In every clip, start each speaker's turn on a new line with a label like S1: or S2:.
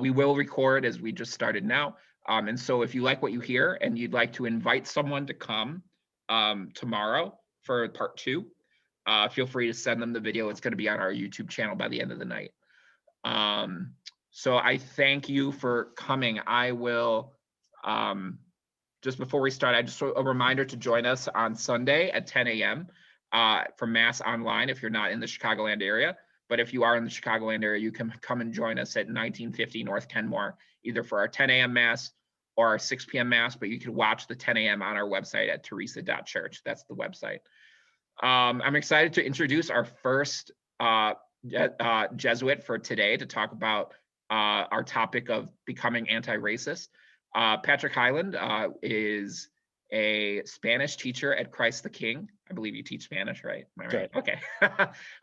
S1: We will record as we just started now. And so if you like what you hear and you'd like to invite someone to come tomorrow for part 2, feel free to send them the video. It's going to be on our YouTube channel by the end of the night. So I thank you for coming. I will, just before we start, just a reminder to join us on Sunday at 10 a.m. For Mass online if you're not in the Chicagoland area. But if you are in the Chicagoland area, you can come and join us at 1950 North Kenmore, either for our 10 a.m. Mass or our 6 p.m. Mass, but you can watch the 10 a.m. on our website at teresa.church. That's the website. I'm excited to introduce our first Jesuit for today to talk about our topic of becoming anti-racist. Patrick Hyland is a Spanish teacher at Christ the King. I believe you teach Spanish, right? Am I right? Okay.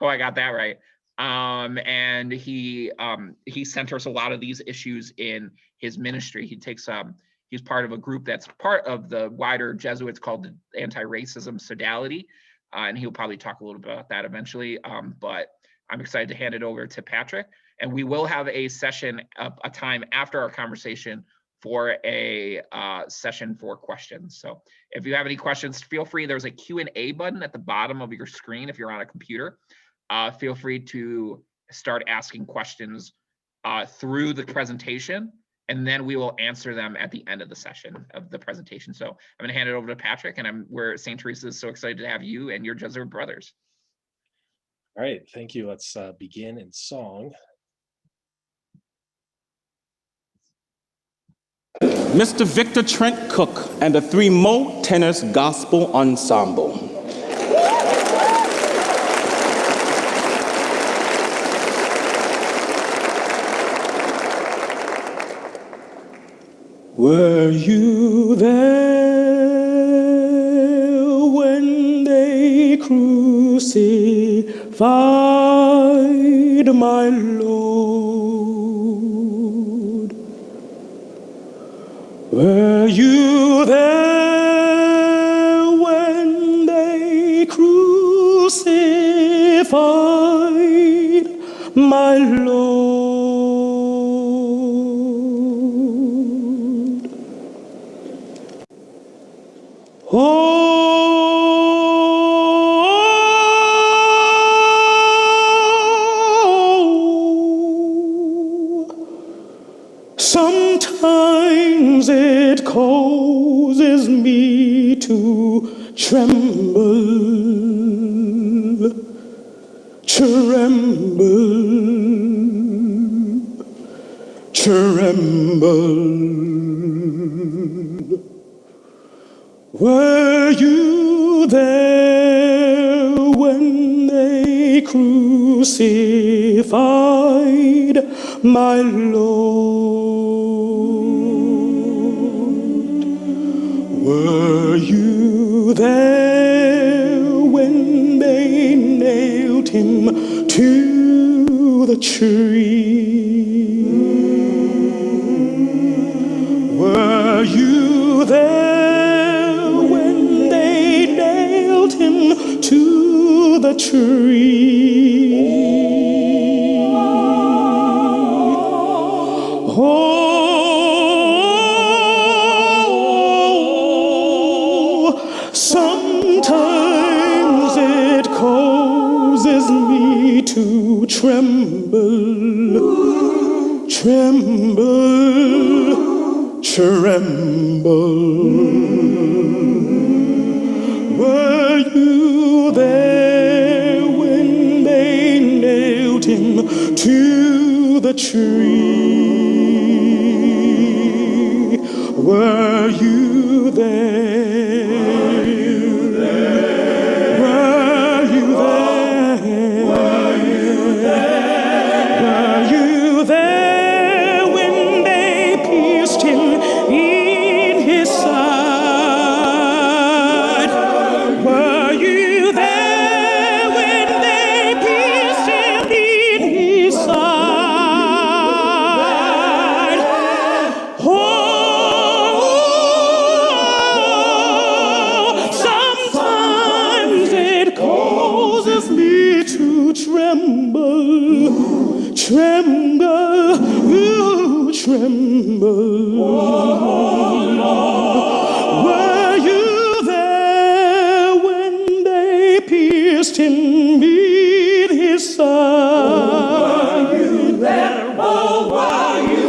S1: Oh, I got that right. And he centers a lot of these issues in his ministry. He takes he's part of a group that's part of the wider Jesuits called the Anti-Racism Sodality, and he'll probably talk a little bit about that eventually. But I'm excited to hand it over to Patrick, and we will have a session, a time after our conversation for a session for questions. So if you have any questions, feel free. There's a Q&A button at the bottom of your screen if you're on a computer. Feel free to start asking questions through the presentation, and then we will answer them at the end of the session of the presentation. So I'm going to hand it over to Patrick, and we're St. Teresa is so excited to have you and your Jesuit brothers.
S2: All right, thank you. Let's begin in song.
S3: Mr. Victor Trent Cook and the Three Mo Tenors Gospel Ensemble. Were you there when they crucified my Lord? Were you there when they crucified my Lord? Sometimes it causes me to tremble, tremble. Were you there when they crucified my Lord? Were you there when they nailed him to the tree? Were you there when they nailed him to the tree? Oh, sometimes it causes me to tremble, tremble. Were you there when they nailed him to the tree? Were you there? Were you there? Were you there? Were you there? Were you there when they pierced him in his side? Were you there when they pierced him in his side? Oh, some tremble. Were you there when they pierced him beneath his side? Were you there? Oh, were you?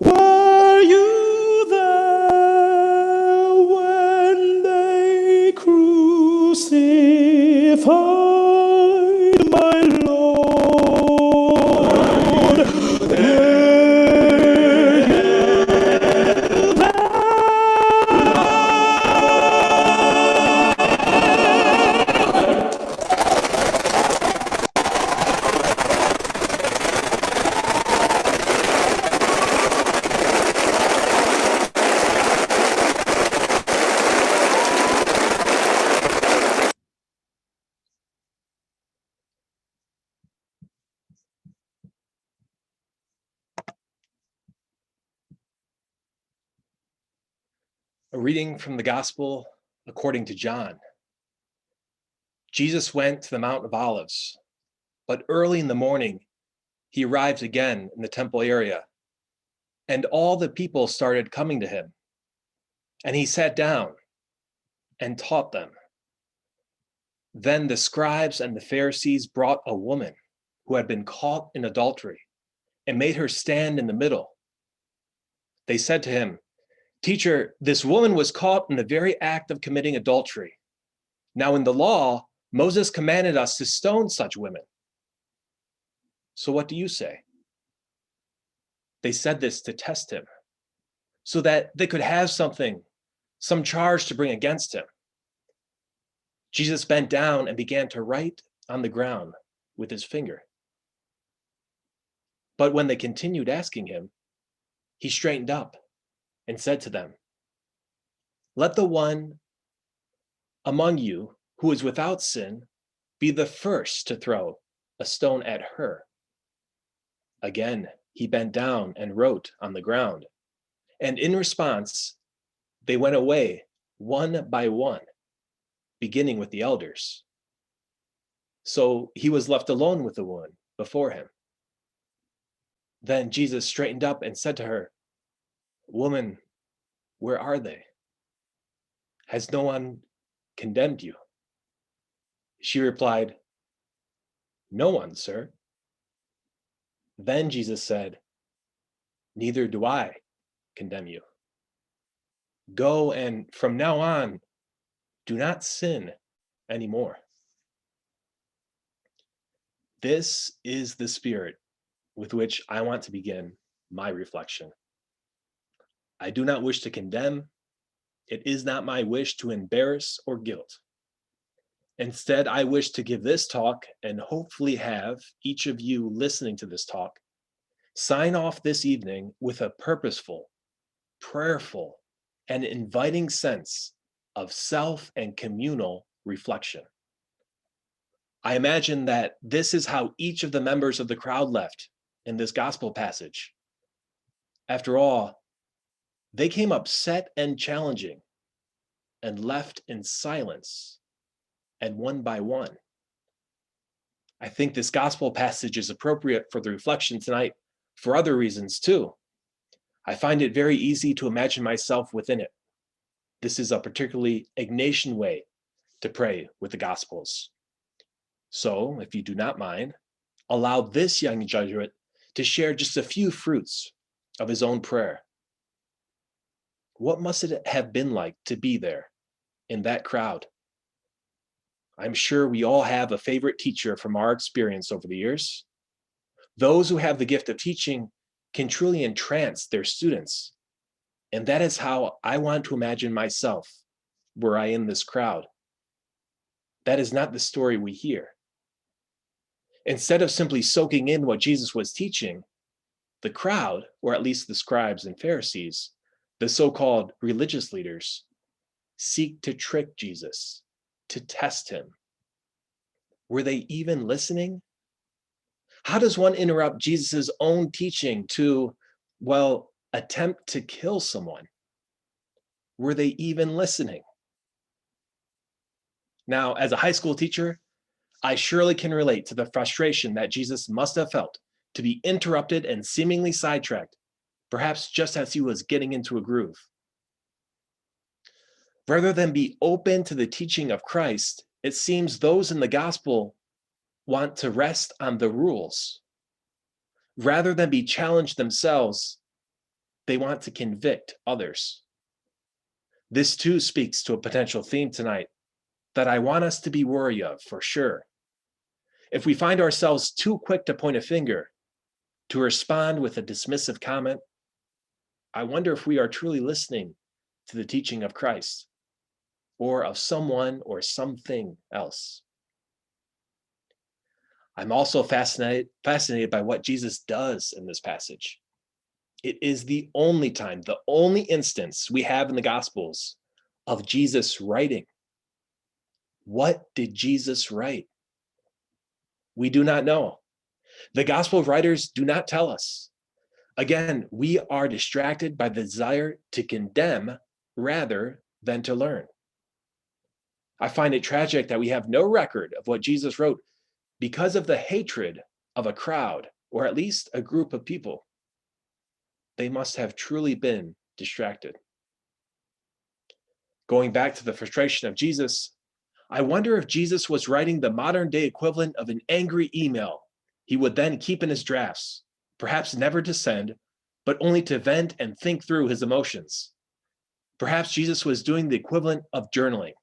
S3: Were you there when they crucified my Lord?
S2: A reading from the Gospel according to John. Jesus went to the Mount of Olives, but early in the morning, he arrived again in the temple area, and all the people started coming to him. And he sat down and taught them. Then the scribes and the Pharisees brought a woman who had been caught in adultery and made her stand in the middle. They said to him, "Teacher, this woman was caught in the very act of committing adultery. Now in the law, Moses commanded us to stone such women. So what do you say?" They said this to test him, so that they could have some charge to bring against him. Jesus bent down and began to write on the ground with his finger. But when they continued asking him, he straightened up and said to them, "Let the one among you who is without sin be the first to throw a stone at her." Again, he bent down and wrote on the ground. And in response, they went away one by one, beginning with the elders. So he was left alone with the woman before him. Then Jesus straightened up and said to her, "Woman, where are they? Has no one condemned you?" She replied, "No one, sir." Then Jesus said, "Neither do I condemn you. Go, and from now on, do not sin anymore." This is the spirit with which I want to begin my reflection. I do not wish to condemn. It is not my wish to embarrass or guilt. Instead, I wish to give this talk and hopefully have each of you listening to this talk sign off this evening with a purposeful, prayerful, and inviting sense of self and communal reflection. I imagine that this is how each of the members of the crowd left in this gospel passage. After all, they came upset and challenging and left in silence and one by one. I think this gospel passage is appropriate for the reflection tonight for other reasons too. I find it very easy to imagine myself within it. This is a particularly Ignatian way to pray with the Gospels. So, if you do not mind, allow this young Jesuit to share just a few fruits of his own prayer. What must it have been like to be there in that crowd? I'm sure we all have a favorite teacher from our experience over the years. Those who have the gift of teaching can truly entrance their students. And that is how I want to imagine myself were I in this crowd. that is not the story we hear. Instead of simply soaking in what Jesus was teaching, the crowd, or at least the scribes and Pharisees, the so-called religious leaders, seek to trick Jesus, to test him. Were they even listening? How does one interrupt Jesus' own teaching to, well, attempt to kill someone? Were they even listening? Now, as a high school teacher, I surely can relate to the frustration that Jesus must have felt to be interrupted and seemingly sidetracked, perhaps just as he was getting into a groove. Rather than be open to the teaching of Christ, it seems those in the gospel want to rest on the rules. Rather than be challenged themselves, they want to convict others. This too speaks to a potential theme tonight that I want us to be wary of for sure. If we find ourselves too quick to point a finger, to respond with a dismissive comment, I wonder if we are truly listening to the teaching of Christ or of someone or something else. I'm also fascinated by what Jesus does in this passage. It is the only time, the only instance we have in the Gospels of Jesus writing. What did Jesus write? We do not know. The Gospel writers do not tell us. Again, we are distracted by the desire to condemn rather than to learn. I find it tragic that we have no record of what Jesus wrote because of the hatred of a crowd, or at least a group of people. They must have truly been distracted. Going back to the frustration of Jesus, I wonder if Jesus was writing the modern day equivalent of an angry email he would then keep in his drafts, perhaps never to send, but only to vent and think through his emotions. Perhaps Jesus was doing the equivalent of journaling,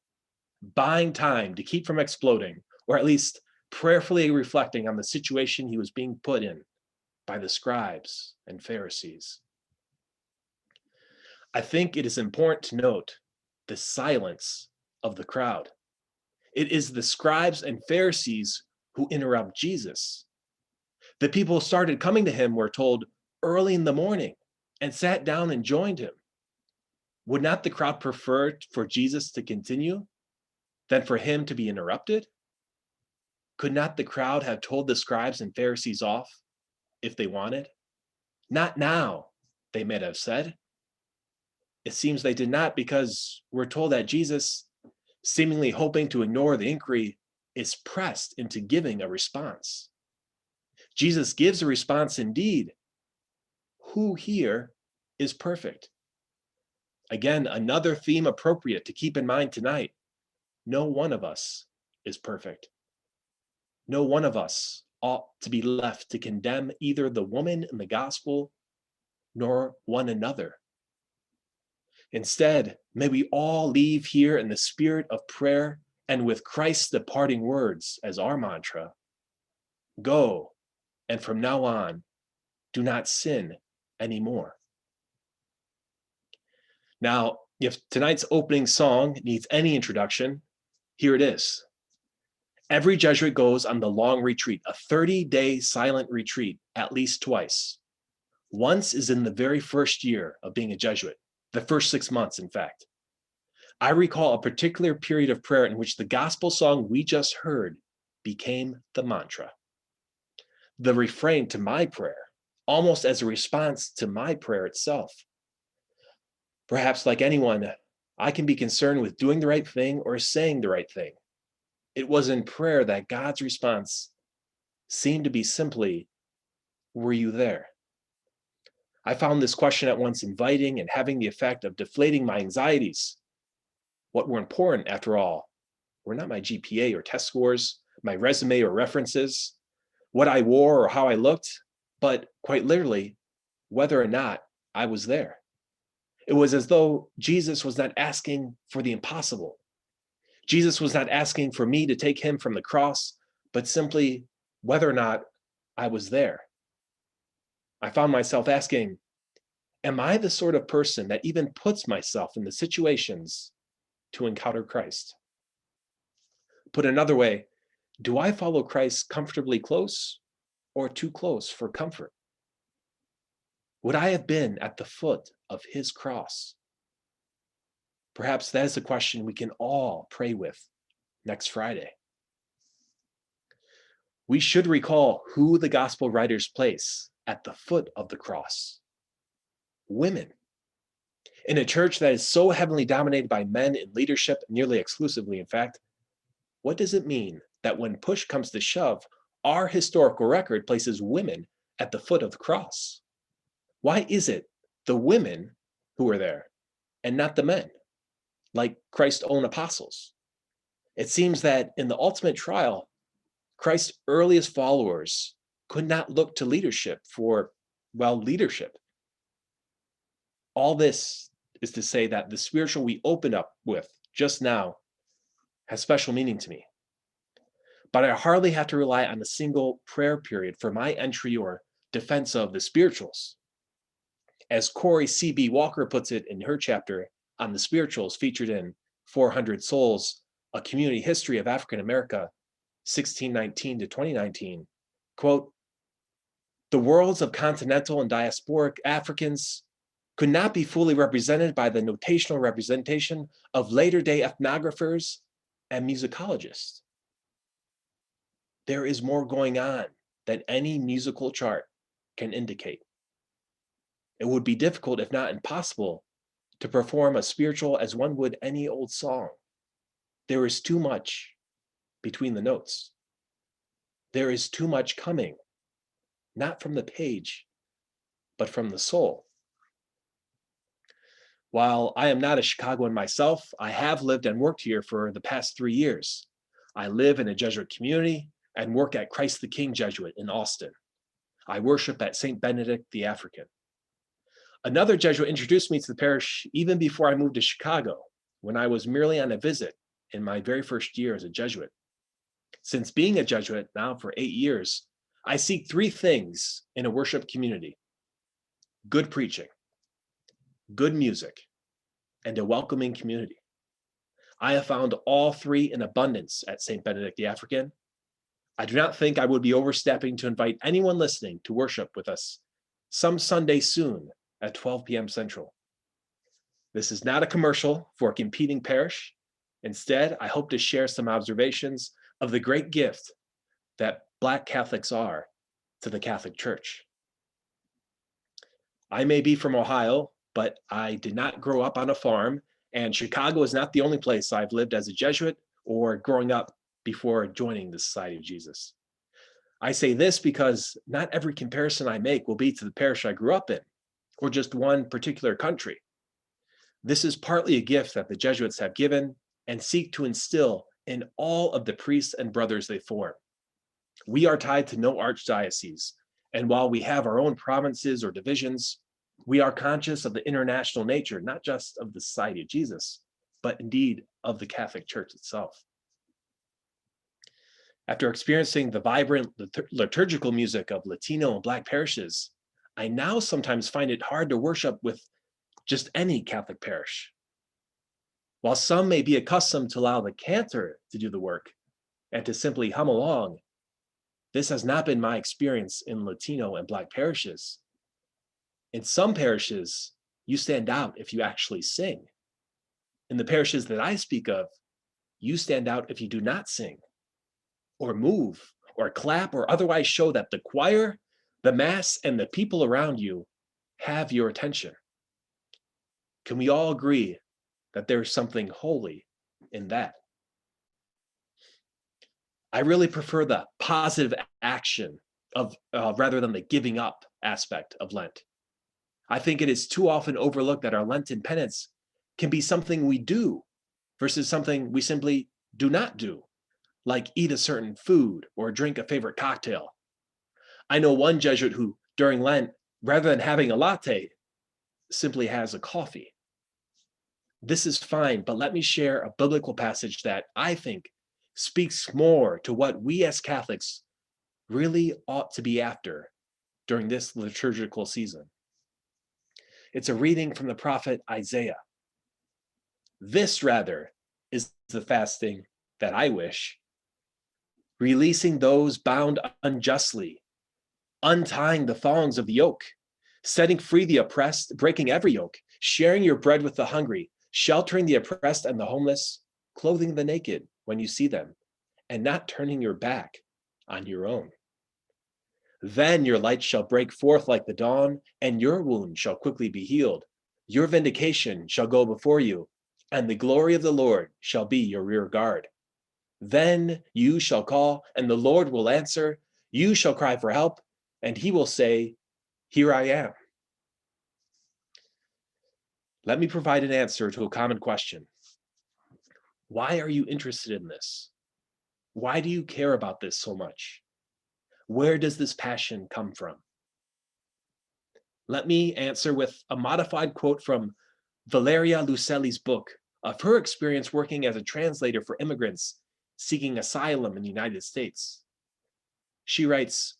S2: buying time to keep from exploding, or at least prayerfully reflecting on the situation he was being put in by the scribes and Pharisees. I think it is important to note the silence of the crowd. It is the scribes and Pharisees who interrupt Jesus. The people started coming to him, we're told, early in the morning and sat down and joined him. Would not the crowd prefer for Jesus to continue than for him to be interrupted? Could not the crowd have told the scribes and Pharisees off if they wanted? Not now, they might have said. It seems they did not, because we're told that Jesus, seemingly hoping to ignore the inquiry, is pressed into giving a response. Jesus gives a response indeed. Who here is perfect? Again, another theme appropriate to keep in mind tonight. No one of us is perfect. No one of us ought to be left to condemn either the woman in the gospel nor one another. Instead, may we all leave here in the spirit of prayer and with Christ's departing words as our mantra. Go, and from now on, do not sin anymore. Now, if tonight's opening song needs any introduction, here it is. Every Jesuit goes on the long retreat, a 30-day silent retreat, at least twice. Once is in the very first year of being a Jesuit, the first 6 months, in fact. I recall a particular period of prayer in which the gospel song we just heard became the mantra, the refrain to my prayer, almost as a response to my prayer itself. Perhaps like anyone, I can be concerned with doing the right thing or saying the right thing. It was in prayer that God's response seemed to be simply, were you there? I found this question at once inviting and having the effect of deflating my anxieties. What were important, after all, were not my GPA or test scores, my resume or references, what I wore or how I looked, but quite literally, whether or not I was there. It was as though Jesus was not asking for the impossible. Jesus was not asking for me to take him from the cross, but simply whether or not I was there. I found myself asking, am I the sort of person that even puts myself in the situations to encounter Christ? Put another way, do I follow Christ comfortably close or too close for comfort? Would I have been at the foot of his cross? Perhaps that is a question we can all pray with next Friday. We should recall who the gospel writers place at the foot of the cross. Women. In a church that is so heavily dominated by men in leadership, nearly exclusively, in fact, what does it mean that when push comes to shove, our historical record places women at the foot of the cross? Why is it the women who are there and not the men, like Christ's own apostles? It seems that in the ultimate trial, Christ's earliest followers could not look to leadership for, well, leadership. All this is to say that the spiritual we opened up with just now has special meaning to me. But I hardly have to rely on a single prayer period for my entry or defense of the spirituals. As Corey C.B. Walker puts it in her chapter on the spirituals featured in 400 Souls, A Community History of African America, 1619 to 2019, quote, the worlds of continental and diasporic Africans could not be fully represented by the notational representation of later-day ethnographers and musicologists. There is more going on than any musical chart can indicate. It would be difficult, if not impossible, to perform a spiritual as one would any old song. There is too much between the notes. There is too much coming, not from the page, but from the soul. While I am not a Chicagoan myself, I have lived and worked here for the past 3 years. I live in a Jesuit community and work at Christ the King Jesuit in Austin. I worship at St. Benedict the African. Another Jesuit introduced me to the parish even before I moved to Chicago, when I was merely on a visit in my very first year as a Jesuit. Since being a Jesuit now for 8 years, I seek 3 things in a worship community: good preaching, good music, and a welcoming community. I have found all 3 in abundance at St. Benedict the African. I do not think I would be overstepping to invite anyone listening to worship with us some Sunday soon at 12 p.m. Central. This is not a commercial for a competing parish. Instead, I hope to share some observations of the great gift that Black Catholics are to the Catholic Church. I may be from Ohio, but I did not grow up on a farm, and Chicago is not the only place I've lived as a Jesuit or growing up before joining the Society of Jesus. I say this because not every comparison I make will be to the parish I grew up in, or just one particular country. This is partly a gift that the Jesuits have given and seek to instill in all of the priests and brothers they form. We are tied to no archdiocese, and while we have our own provinces or divisions, we are conscious of the international nature, not just of the Society of Jesus, but indeed of the Catholic Church itself. After experiencing the vibrant liturgical music of Latino and Black parishes, I now sometimes find it hard to worship with just any Catholic parish. While some may be accustomed to allow the cantor to do the work and to simply hum along, this has not been my experience in Latino and Black parishes. In some parishes, you stand out if you actually sing. In the parishes that I speak of, you stand out if you do not sing, or move, or clap, or otherwise show that the choir, the mass, and the people around you have your attention. Can we all agree that there's something holy in that? I really prefer the positive action of rather than the giving up aspect of Lent. I think it is too often overlooked that our Lenten penance can be something we do versus something we simply do not do, like eat a certain food or drink a favorite cocktail. I know one Jesuit who, during Lent, rather than having a latte, simply has a coffee. This is fine, but let me share a biblical passage that I think speaks more to what we as Catholics really ought to be after during this liturgical season. It's a reading from the prophet Isaiah. This, rather, is the fasting that I wish. Releasing those bound unjustly, untying the thongs of the yoke, setting free the oppressed, breaking every yoke, sharing your bread with the hungry, sheltering the oppressed and the homeless, clothing the naked when you see them, and not turning your back on your own. Then your light shall break forth like the dawn, and your wound shall quickly be healed. Your vindication shall go before you, and the glory of the Lord shall be your rear guard. Then you shall call, and the Lord will answer. You shall cry for help, and he will say, "Here I am." Let me provide an answer to a common question. Why are you interested in this? Why do you care about this so much? Where does this passion come from? Let me answer with a modified quote from Valeria Luiselli's book of her experience working as a translator for immigrants seeking asylum in the United States. She writes,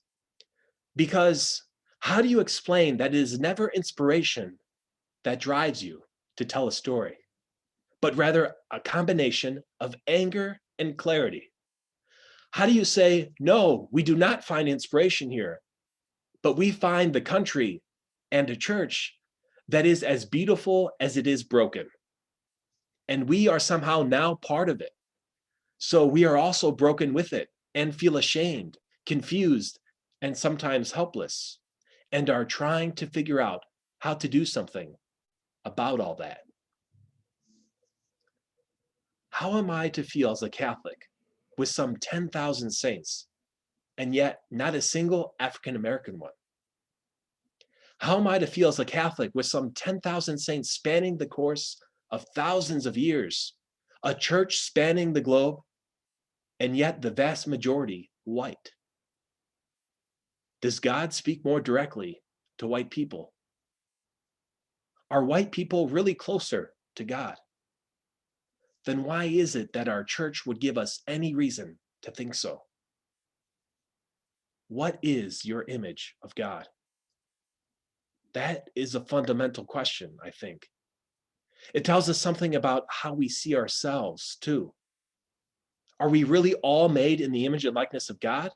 S2: "Because how do you explain that it is never inspiration that drives you to tell a story, but rather a combination of anger and clarity? How do you say, no, we do not find inspiration here, but we find the country and a church that is as beautiful as it is broken, and we are somehow now part of it. So we are also broken with it and feel ashamed, confused, and sometimes helpless, and are trying to figure out how to do something about all that. How am I to feel as a Catholic with some 10,000 saints, and yet not a single African American one? How am I to feel as a Catholic with some 10,000 saints spanning the course of thousands of years, a church spanning the globe, and yet the vast majority white? Does God speak more directly to white people? Are white people really closer to God? Then why is it that our church would give us any reason to think so? What is your image of God? That is a fundamental question, I think. It tells us something about how we see ourselves, too. Are we really all made in the image and likeness of God?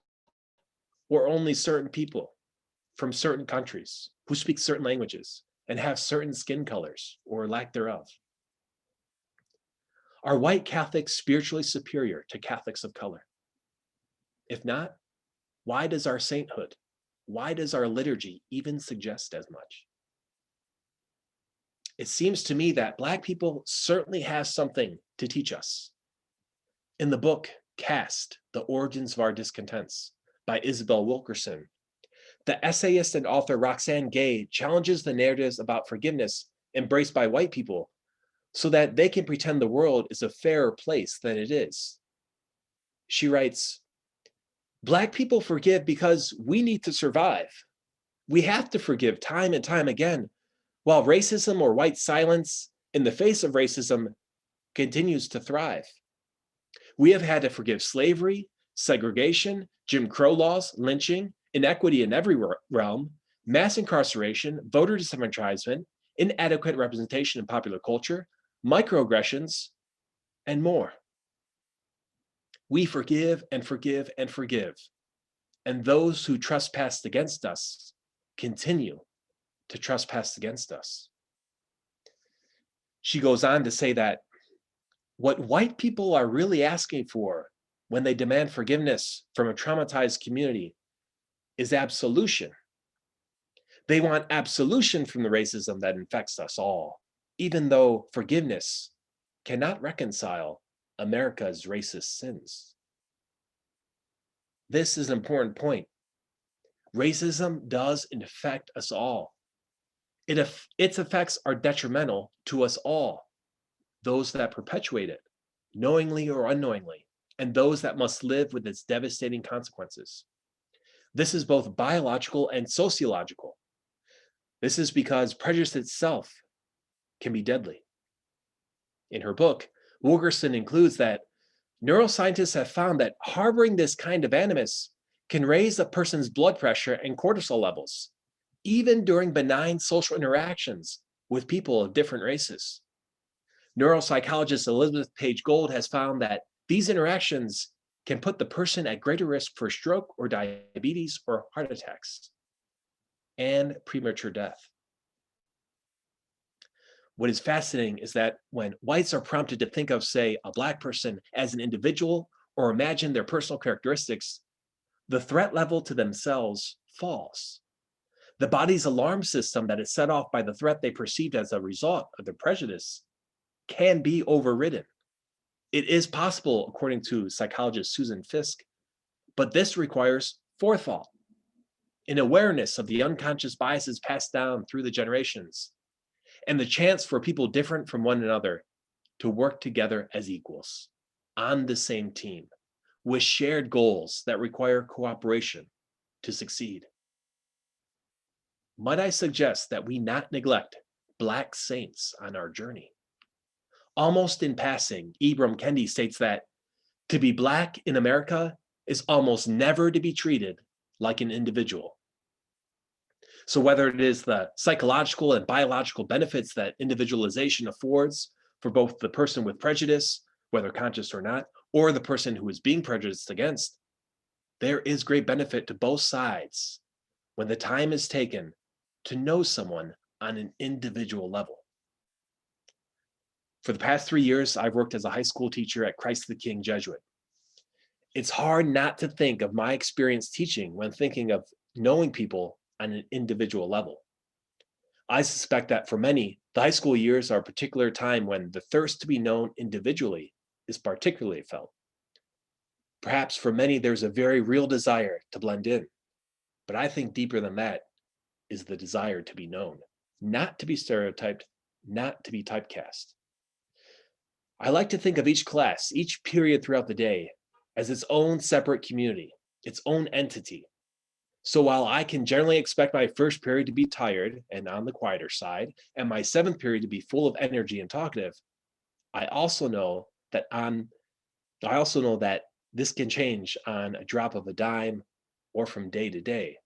S2: Or only certain people from certain countries who speak certain languages and have certain skin colors or lack thereof? Are white Catholics spiritually superior to Catholics of color? If not, why does our sainthood, why does our liturgy even suggest as much? It seems to me that Black people certainly have something to teach us. In the book, Caste, The Origins of Our Discontents, by Isabel Wilkerson, the essayist and author Roxane Gay challenges the narratives about forgiveness embraced by white people so that they can pretend the world is a fairer place than it is. She writes, "Black people forgive because we need to survive. We have to forgive time and time again, while racism or white silence in the face of racism continues to thrive. We have had to forgive slavery, segregation, Jim Crow laws, lynching, inequity in every realm, mass incarceration, voter disenfranchisement, inadequate representation in popular culture, microaggressions, and more. We forgive and forgive and forgive, and those who trespassed against us continue to trespass against us." She goes on to say that what white people are really asking for when they demand forgiveness from a traumatized community is absolution. They want absolution from the racism that infects us all, even though forgiveness cannot reconcile America's racist sins. This is an important point. Racism does infect us all. Its effects are detrimental to us all, those that perpetuate it, knowingly or unknowingly, and those that must live with its devastating consequences. This is both biological and sociological. This is because prejudice itself can be deadly. In her book, Wilkerson includes that neuroscientists have found that harboring this kind of animus can raise a person's blood pressure and cortisol levels, even during benign social interactions with people of different races. Neuropsychologist Elizabeth Page Gould has found that these interactions can put the person at greater risk for stroke or diabetes or heart attacks and premature death. What is fascinating is that when whites are prompted to think of, say, a Black person as an individual or imagine their personal characteristics, the threat level to themselves falls. The body's alarm system that is set off by the threat they perceived as a result of their prejudice can be overridden. It is possible, according to psychologist Susan Fiske, but this requires forethought, an awareness of the unconscious biases passed down through the generations, and the chance for people different from one another to work together as equals on the same team with shared goals that require cooperation to succeed. Might I suggest that we not neglect Black saints on our journey? Almost in passing, Ibram Kendi states that to be Black in America is almost never to be treated like an individual. So whether it is the psychological and biological benefits that individualization affords for both the person with prejudice, whether conscious or not, or the person who is being prejudiced against, there is great benefit to both sides when the time is taken to know someone on an individual level. For the past 3 years, I've worked as a high school teacher at Christ the King Jesuit. It's hard not to think of my experience teaching when thinking of knowing people on an individual level. I suspect that for many, the high school years are a particular time when the thirst to be known individually is particularly felt. Perhaps for many, there's a very real desire to blend in, but I think deeper than that is the desire to be known, not to be stereotyped, not to be typecast. I like to think of each class, each period throughout the day, as its own separate community, its own entity. So while I can generally expect my first period to be tired and on the quieter side, and my seventh period to be full of energy and talkative, I also know that this can change on a drop of a dime or from day to day.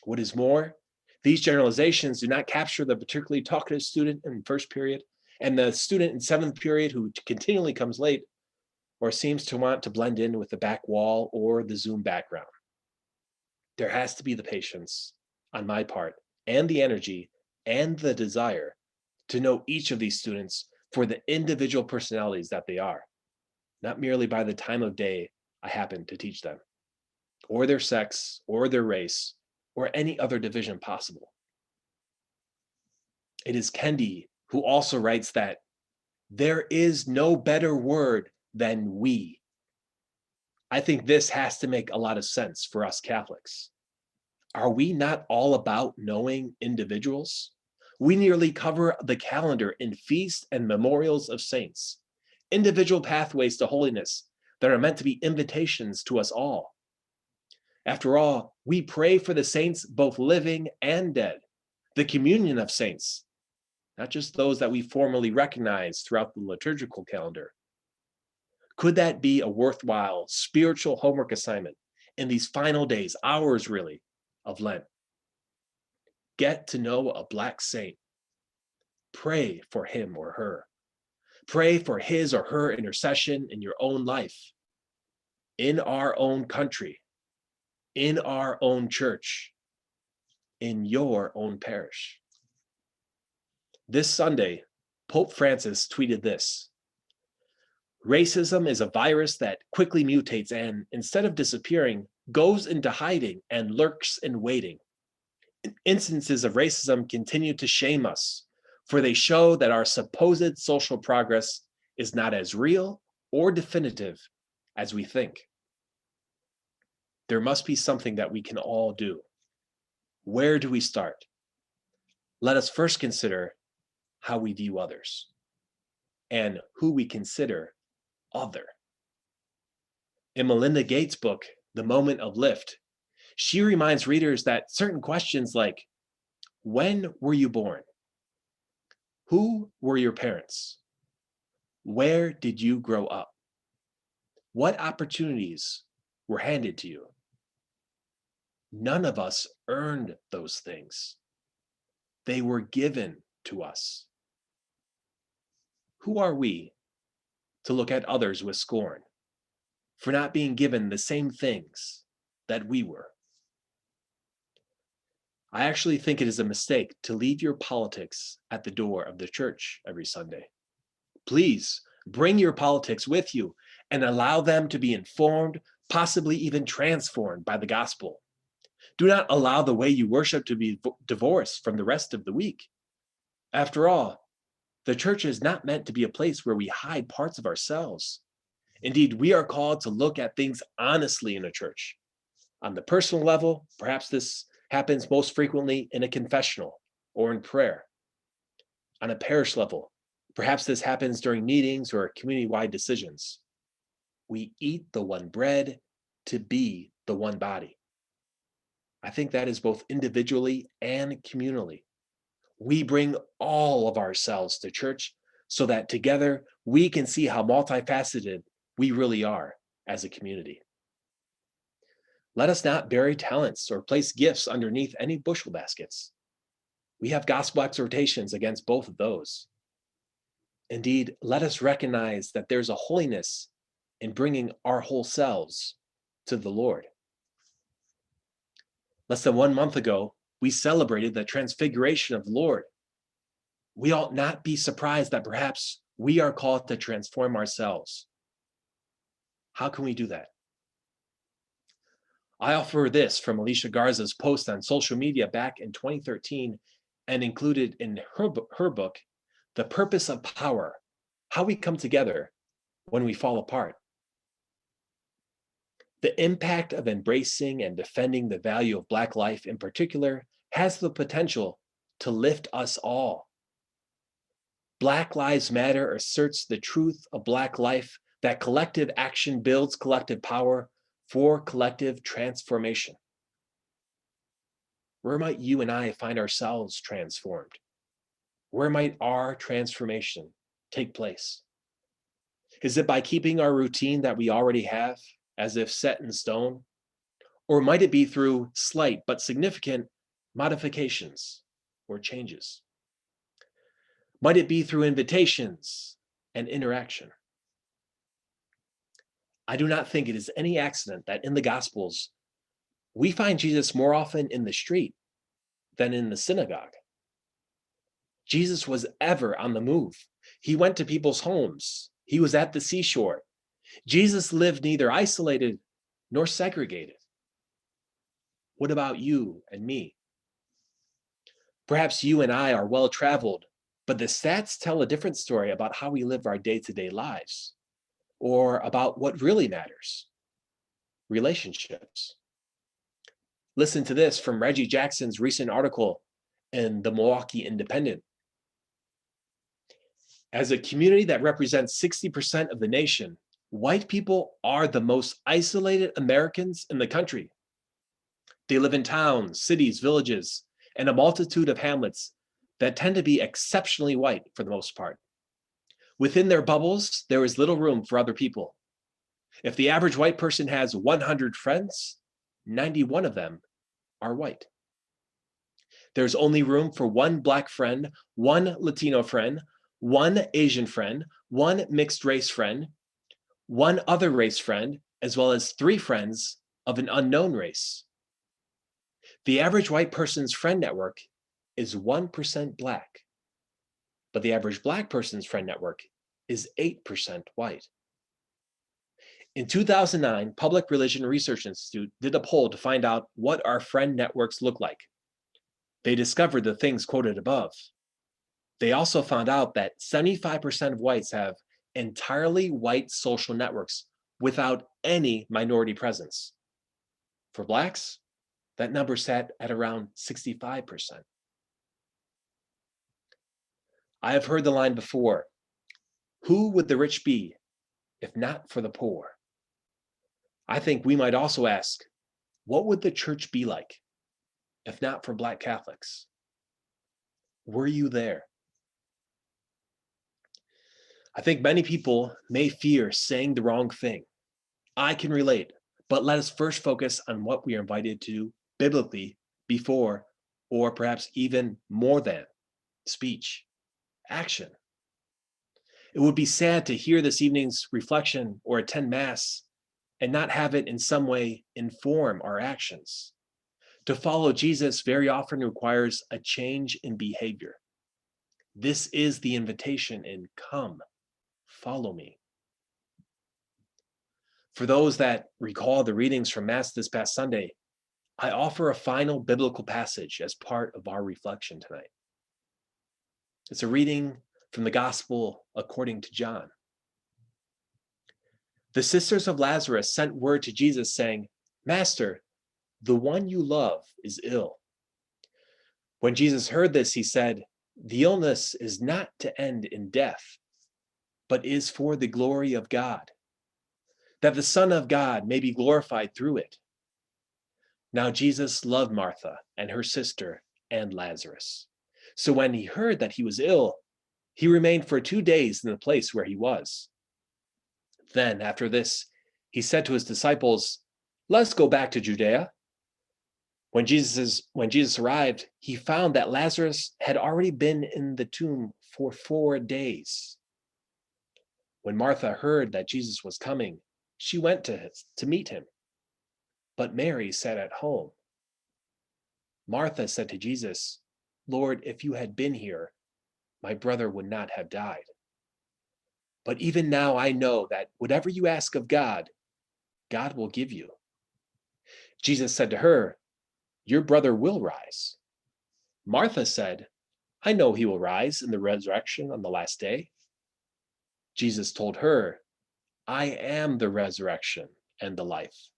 S2: What is more, these generalizations do not capture the particularly talkative student in first period and the student in seventh period who continually comes late or seems to want to blend in with the back wall or the Zoom background. There has to be the patience on my part and the energy and the desire to know each of these students for the individual personalities that they are, not merely by the time of day I happen to teach them, or their sex, or their race, or any other division possible. It is Kendi who also writes that there is no better word than we. I think this has to make a lot of sense for us Catholics. Are we not all about knowing individuals? We nearly cover the calendar in feasts and memorials of saints, individual pathways to holiness that are meant to be invitations to us all. After all, we pray for the saints, both living and dead, the communion of saints, not just those that we formally recognize throughout the liturgical calendar. Could that be a worthwhile spiritual homework assignment in these final days, hours really, of Lent? Get to know a Black saint. Pray for him or her. Pray for his or her intercession in your own life, in our own country, in our own church, in your own parish. This Sunday, Pope Francis tweeted this: "Racism is a virus that quickly mutates and, instead of disappearing, goes into hiding and lurks in waiting. Instances of racism continue to shame us, for they show that our supposed social progress is not as real or definitive as we think." There must be something that we can all do. Where do we start? Let us first consider how we view others and who we consider other. In Melinda Gates' book, The Moment of Lift, she reminds readers that certain questions like, when were you born? Who were your parents? Where did you grow up? What opportunities were handed to you? None of us earned those things. They were given to us. Who are we to look at others with scorn? for not being given the same things that we were. I actually think it is a mistake to leave your politics at the door of the church every Sunday. Please bring your politics with you and allow them to be informed, possibly even transformed by the gospel. Do not allow the way you worship to be divorced from the rest of the week. After all, the church is not meant to be a place where we hide parts of ourselves. Indeed, we are called to look at things honestly in a church. On the personal level, perhaps this happens most frequently in a confessional or in prayer. On a parish level, perhaps this happens during meetings or community-wide decisions. We eat the one bread to be the one body. I think that is both individually and communally. We bring all of ourselves to church so that together we can see how multifaceted we really are as a community. Let us not bury talents or place gifts underneath any bushel baskets. We have gospel exhortations against both of those. Indeed, let us recognize that there's a holiness in bringing our whole selves to the Lord. Less than 1 month ago, we celebrated the transfiguration of the Lord. We ought not be surprised that perhaps we are called to transform ourselves. How can we do that? I offer this from Alicia Garza's post on social media back in 2013 and included in her book, The Purpose of Power, How We Come Together When We Fall Apart. The impact of embracing and defending the value of Black life in particular has the potential to lift us all. Black Lives Matter asserts the truth of Black life, that collective action builds collective power for collective transformation. Where might you and I find ourselves transformed? Where might our transformation take place? Is it by keeping our routine that we already have as if set in stone? Or might it be through slight but significant modifications or changes? Might it be through invitations and interaction? I do not think it is any accident that in the Gospels, we find Jesus more often in the street than in the synagogue. Jesus was ever on the move. He went to people's homes. He was at the seashore. Jesus lived neither isolated nor segregated. What about you and me? Perhaps you and I are well-traveled, but the stats tell a different story about how we live our day-to-day lives, or about what really matters: relationships. Listen to this from Reggie Jackson's recent article in the Milwaukee Independent. As a community that represents 60% of the nation, white people are the most isolated Americans in the country. They live in towns, cities, villages, and a multitude of hamlets that tend to be exceptionally white for the most part. Within their bubbles, there is little room for other people. If the average white person has 100 friends, 91 of them are white. There's only room for one Black friend, one Latino friend, one Asian friend, one mixed race friend, one other race friend, as well as 3 friends of an unknown race. The average white person's friend network is 1% Black, but the average Black person's friend network is 8% white. In 2009, Public Religion Research Institute did a poll to find out what our friend networks look like. They discovered the things quoted above. They also found out that 75% of whites have entirely white social networks without any minority presence. For Blacks, that number sat at around 65%. I have heard the line before, who would the rich be if not for the poor? I think we might also ask, what would the church be like if not for Black Catholics? Were you there? I think many people may fear saying the wrong thing. I can relate, but let us first focus on what we are invited to biblically before, or perhaps even more than, speech, action. It would be sad to hear this evening's reflection or attend Mass and not have it in some way inform our actions. To follow Jesus very often requires a change in behavior. This is the invitation in come, follow me. For those that recall the readings from Mass this past Sunday, I offer a final biblical passage as part of our reflection tonight. It's a reading from the Gospel according to John. The sisters of Lazarus sent word to Jesus saying, "Master, the one you love is ill." When Jesus heard this, he said, "The illness is not to end in death, but is for the glory of God, that the Son of God may be glorified through it." Now Jesus loved Martha and her sister and Lazarus. So when he heard that he was ill, he remained for 2 days in the place where he was. Then after this, he said to his disciples, "Let's go back to Judea." When Jesus arrived, he found that Lazarus had already been in the tomb for 4 days. When Martha heard that Jesus was coming, she went to meet him. But Mary sat at home. Martha said to Jesus, "Lord, if you had been here, my brother would not have died. But even now I know that whatever you ask of God, God will give you." Jesus said to her, "Your brother will rise." Martha said, "I know he will rise in the resurrection on the last day." Jesus told her, "I am the resurrection and the life.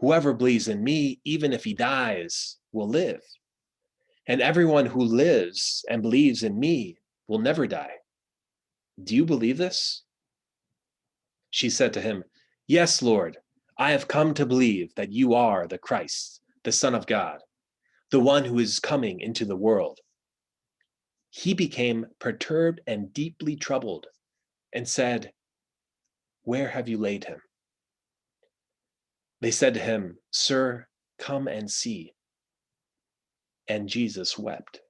S2: Whoever believes in me, even if he dies, will live. And everyone who lives and believes in me will never die. Do you believe this?" She said to him, "Yes, Lord, I have come to believe that you are the Christ, the Son of God, the one who is coming into the world." He became perturbed and deeply troubled and said, "Where have you laid him?" They said to him, "Sir, come and see." And Jesus wept.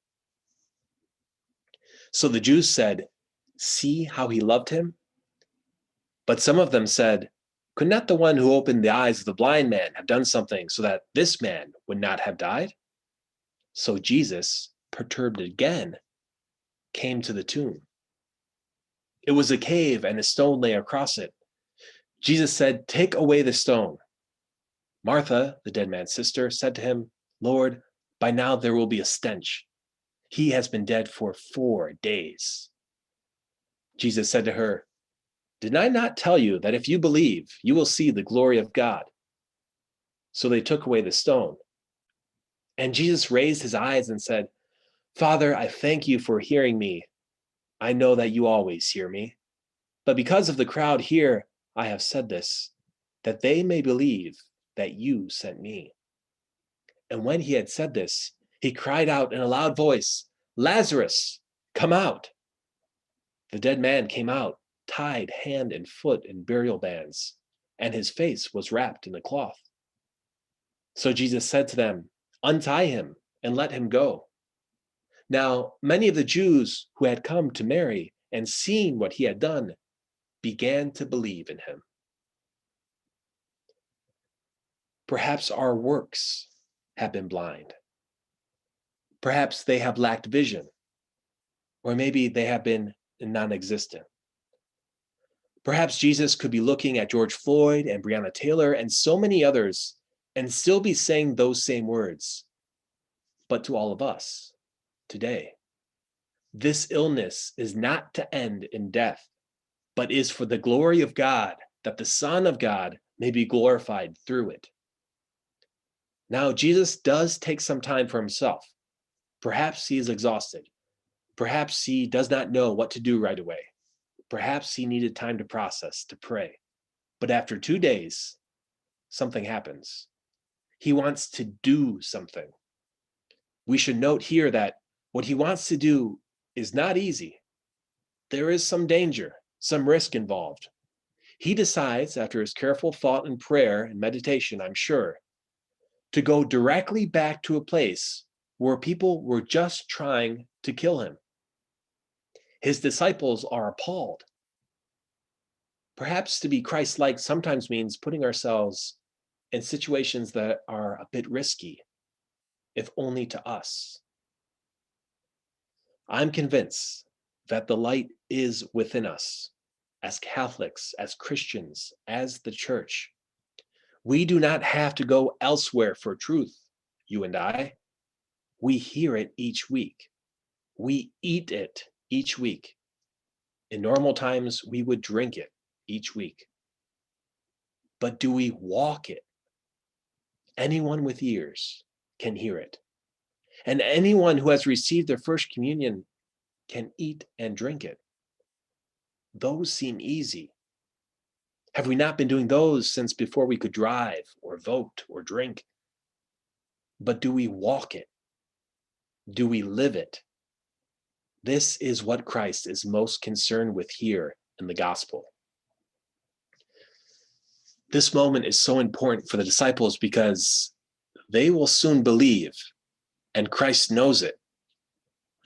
S2: So the Jews said, "See how he loved him?" But some of them said, "Could not the one who opened the eyes of the blind man have done something so that this man would not have died?" So Jesus, perturbed again, came to the tomb. It was a cave and a stone lay across it. Jesus said, "Take away the stone." Martha, the dead man's sister, said to him, "Lord, by now there will be a stench. He has been dead for 4 days." Jesus said to her, "Did I not tell you that if you believe, you will see the glory of God?" So they took away the stone. And Jesus raised his eyes and said, "Father, I thank you for hearing me. I know that you always hear me. But because of the crowd here, I have said this, that they may believe that you sent me." And when he had said this, he cried out in a loud voice, "Lazarus, come out." The dead man came out, tied hand and foot in burial bands, and his face was wrapped in a cloth. So Jesus said to them, "Untie him and let him go." Now, many of the Jews who had come to Mary and seen what he had done began to believe in him. Perhaps our works have been blind. Perhaps they have lacked vision, or maybe they have been non-existent. Perhaps Jesus could be looking at George Floyd and Breonna Taylor and so many others and still be saying those same words. But to all of us today, this illness is not to end in death, but is for the glory of God, that the Son of God may be glorified through it. Now, Jesus does take some time for himself. Perhaps he is exhausted. Perhaps he does not know what to do right away. Perhaps he needed time to process, to pray. But after 2 days, something happens. He wants to do something. We should note here that what he wants to do is not easy. There is some danger, some risk involved. He decides, after his careful thought and prayer and meditation, I'm sure, to go directly back to a place where people were just trying to kill him. His disciples are appalled. Perhaps to be Christ-like sometimes means putting ourselves in situations that are a bit risky, if only to us. I'm convinced that the light is within us as Catholics, as Christians, as the church. We do not have to go elsewhere for truth, you and I. We hear it each week. We eat it each week. In normal times, we would drink it each week. But do we walk it? Anyone with ears can hear it. And anyone who has received their first communion can eat and drink it. Those seem easy. Have we not been doing those since before we could drive or vote or drink? But do we walk it? Do we live it? This is what Christ is most concerned with here in the gospel. This moment is so important for the disciples because they will soon believe, and Christ knows it.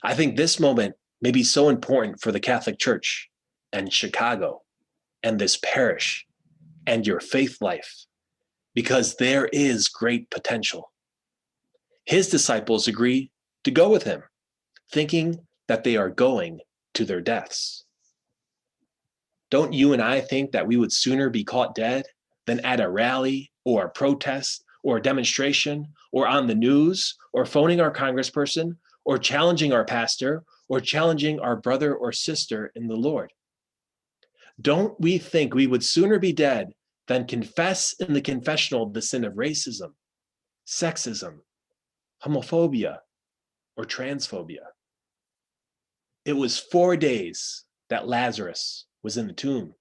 S2: I think this moment may be so important for the Catholic Church and Chicago and this parish and your faith life, because there is great potential. His disciples agree to go with him, thinking that they are going to their deaths. Don't you and I think that we would sooner be caught dead than at a rally or a protest or a demonstration or on the news or phoning our congressperson or challenging our pastor or challenging our brother or sister in the Lord? Don't we think we would sooner be dead than confess in the confessional the sin of racism, sexism, homophobia, or transphobia? It was 4 days that Lazarus was in the tomb.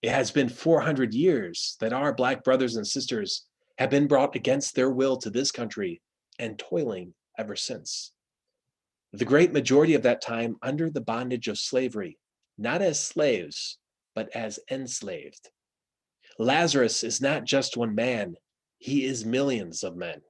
S2: It has been 400 years that our Black brothers and sisters have been brought against their will to this country and toiling ever since. The great majority of that time under the bondage of slavery, not as slaves, but as enslaved. Lazarus is not just one man, he is millions of men.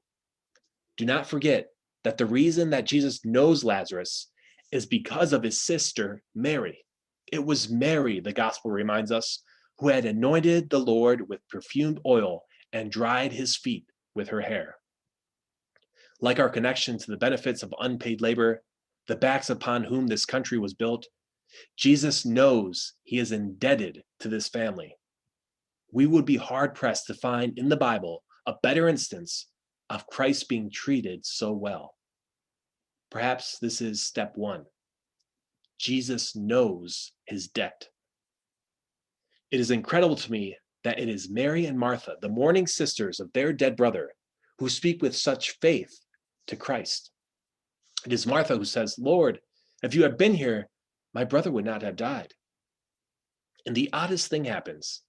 S2: Do not forget that the reason that Jesus knows Lazarus is because of his sister, Mary. It was Mary, the gospel reminds us, who had anointed the Lord with perfumed oil and dried his feet with her hair. Like our connection to the benefits of unpaid labor, the backs upon whom this country was built, Jesus knows he is indebted to this family. We would be hard-pressed to find in the Bible a better instance of Christ being treated so well. Perhaps this is step one. Jesus knows his debt. It is incredible to me that it is Mary and Martha, the mourning sisters of their dead brother, who speak with such faith to Christ. It is Martha who says, "Lord, if you had been here, my brother would not have died." And the oddest thing happens.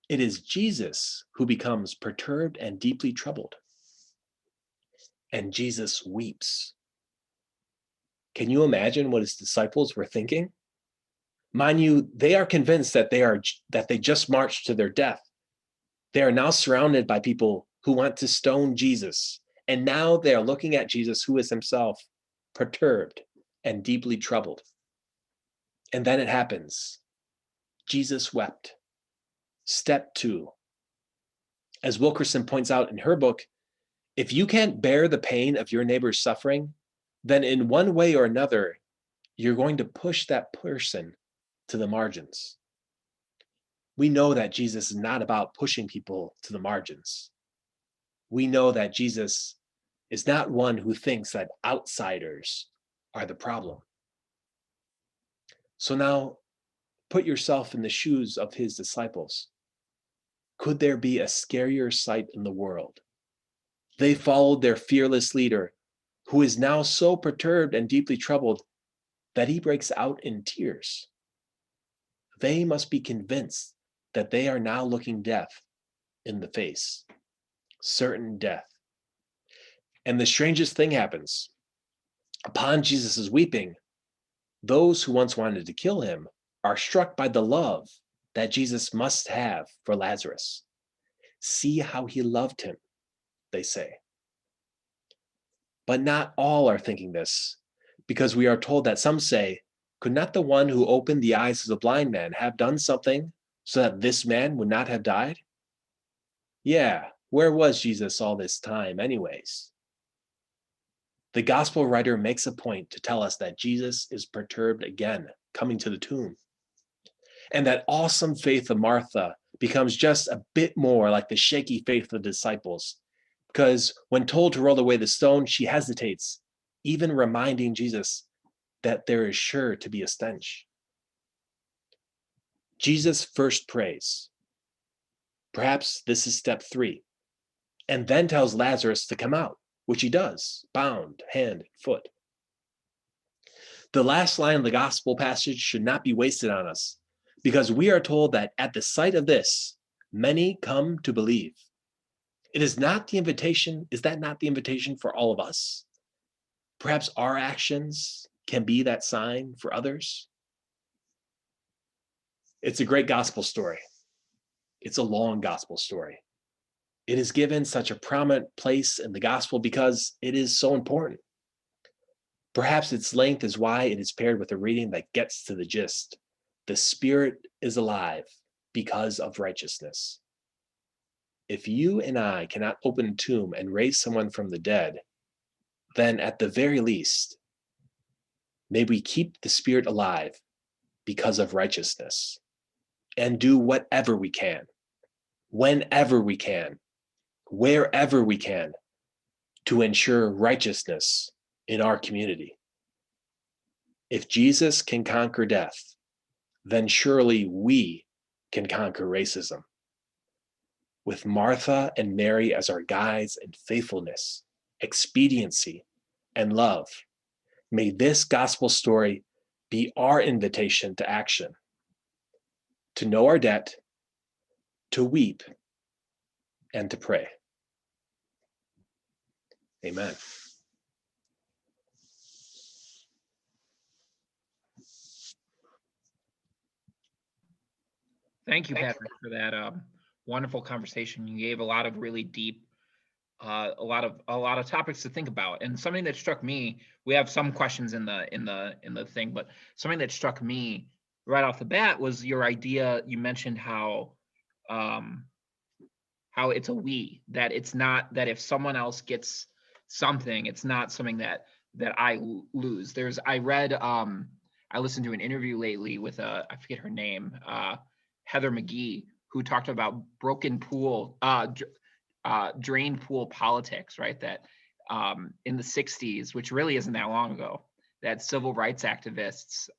S2: It is Jesus who becomes perturbed and deeply troubled. And Jesus weeps. Can you imagine what his disciples were thinking? Mind you, they are convinced that they just marched to their death. They are now surrounded by people who want to stone Jesus. And now they are looking at Jesus, who is himself perturbed and deeply troubled. And then it happens. Jesus wept. Step two. As Wilkerson points out in her book, if you can't bear the pain of your neighbor's suffering, then in one way or another, you're going to push that person to the margins. We know that Jesus is not about pushing people to the margins. We know that Jesus is not one who thinks that outsiders are the problem. So now, put yourself in the shoes of his disciples. Could there be a scarier sight in the world? They followed their fearless leader, who is now so perturbed and deeply troubled that he breaks out in tears. They must be convinced that they are now looking death in the face, certain death. And the strangest thing happens. Upon Jesus' weeping, those who once wanted to kill him are struck by the love that Jesus must have for Lazarus. See how he loved him, they say. But not all are thinking this, because we are told that some say, could not the one who opened the eyes of the blind man have done something so that this man would not have died? Yeah, where was Jesus all this time, anyways? The gospel writer makes a point to tell us that Jesus is perturbed again, coming to the tomb. And that awesome faith of Martha becomes just a bit more like the shaky faith of the disciples. Because when told to roll away the stone, she hesitates, even reminding Jesus that there is sure to be a stench. Jesus first prays. Perhaps this is step 3, and then tells Lazarus to come out, which he does, bound hand and foot. The last line of the gospel passage should not be wasted on us, because we are told that at the sight of this, many come to believe. It is not the invitation, is that not the invitation for all of us? Perhaps our actions can be that sign for others. It's a great gospel story. It's a long gospel story. It is given such a prominent place in the gospel because it is so important. Perhaps its length is why it is paired with a reading that gets to the gist. The Spirit is alive because of righteousness. If you and I cannot open a tomb and raise someone from the dead, then at the very least, may we keep the Spirit alive because of righteousness and do whatever we can, whenever we can, wherever we can, to ensure righteousness in our community. If Jesus can conquer death, then surely we can conquer racism. With Martha and Mary as our guides in faithfulness, expediency, and love, may this gospel story be our invitation to action, to know our debt, to weep, and to pray. Amen.
S1: Thank you, Patrick, for that wonderful conversation. You gave a lot of really deep, a lot of topics to think about. And something that struck me, we have some questions in the thing, but something that struck me right off the bat was your idea. You mentioned how it's a we, that it's not that if someone else gets something, it's not something that I lose. I listened to an interview lately with I forget her name, Heather McGee, who talked about broken pool, drained pool politics, right? That in the 60s, which really isn't that long ago, that civil rights activists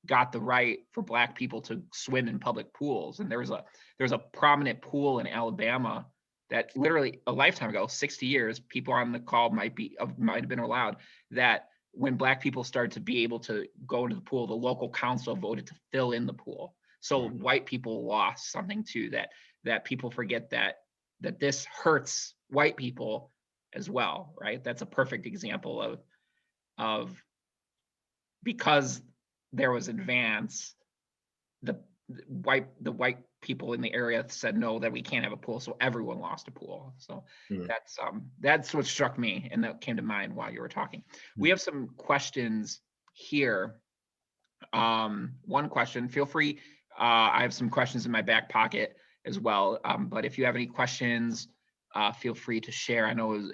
S1: got the right for Black people to swim in public pools. And there's a prominent pool in Alabama that literally a lifetime ago, 60 years, people on the call might have been allowed, that when Black people started to be able to go into the pool, the local council voted to fill in the pool. So white people lost something too, that people forget that this hurts white people as well, right? That's a perfect example of because there was advance, the white people in the area said no, that we can't have a pool, so everyone lost a pool. So that's what struck me and that came to mind while you were talking. We have some questions here. One question, feel free. I have some questions in my back pocket as well, but if you have any questions, feel free to share. I know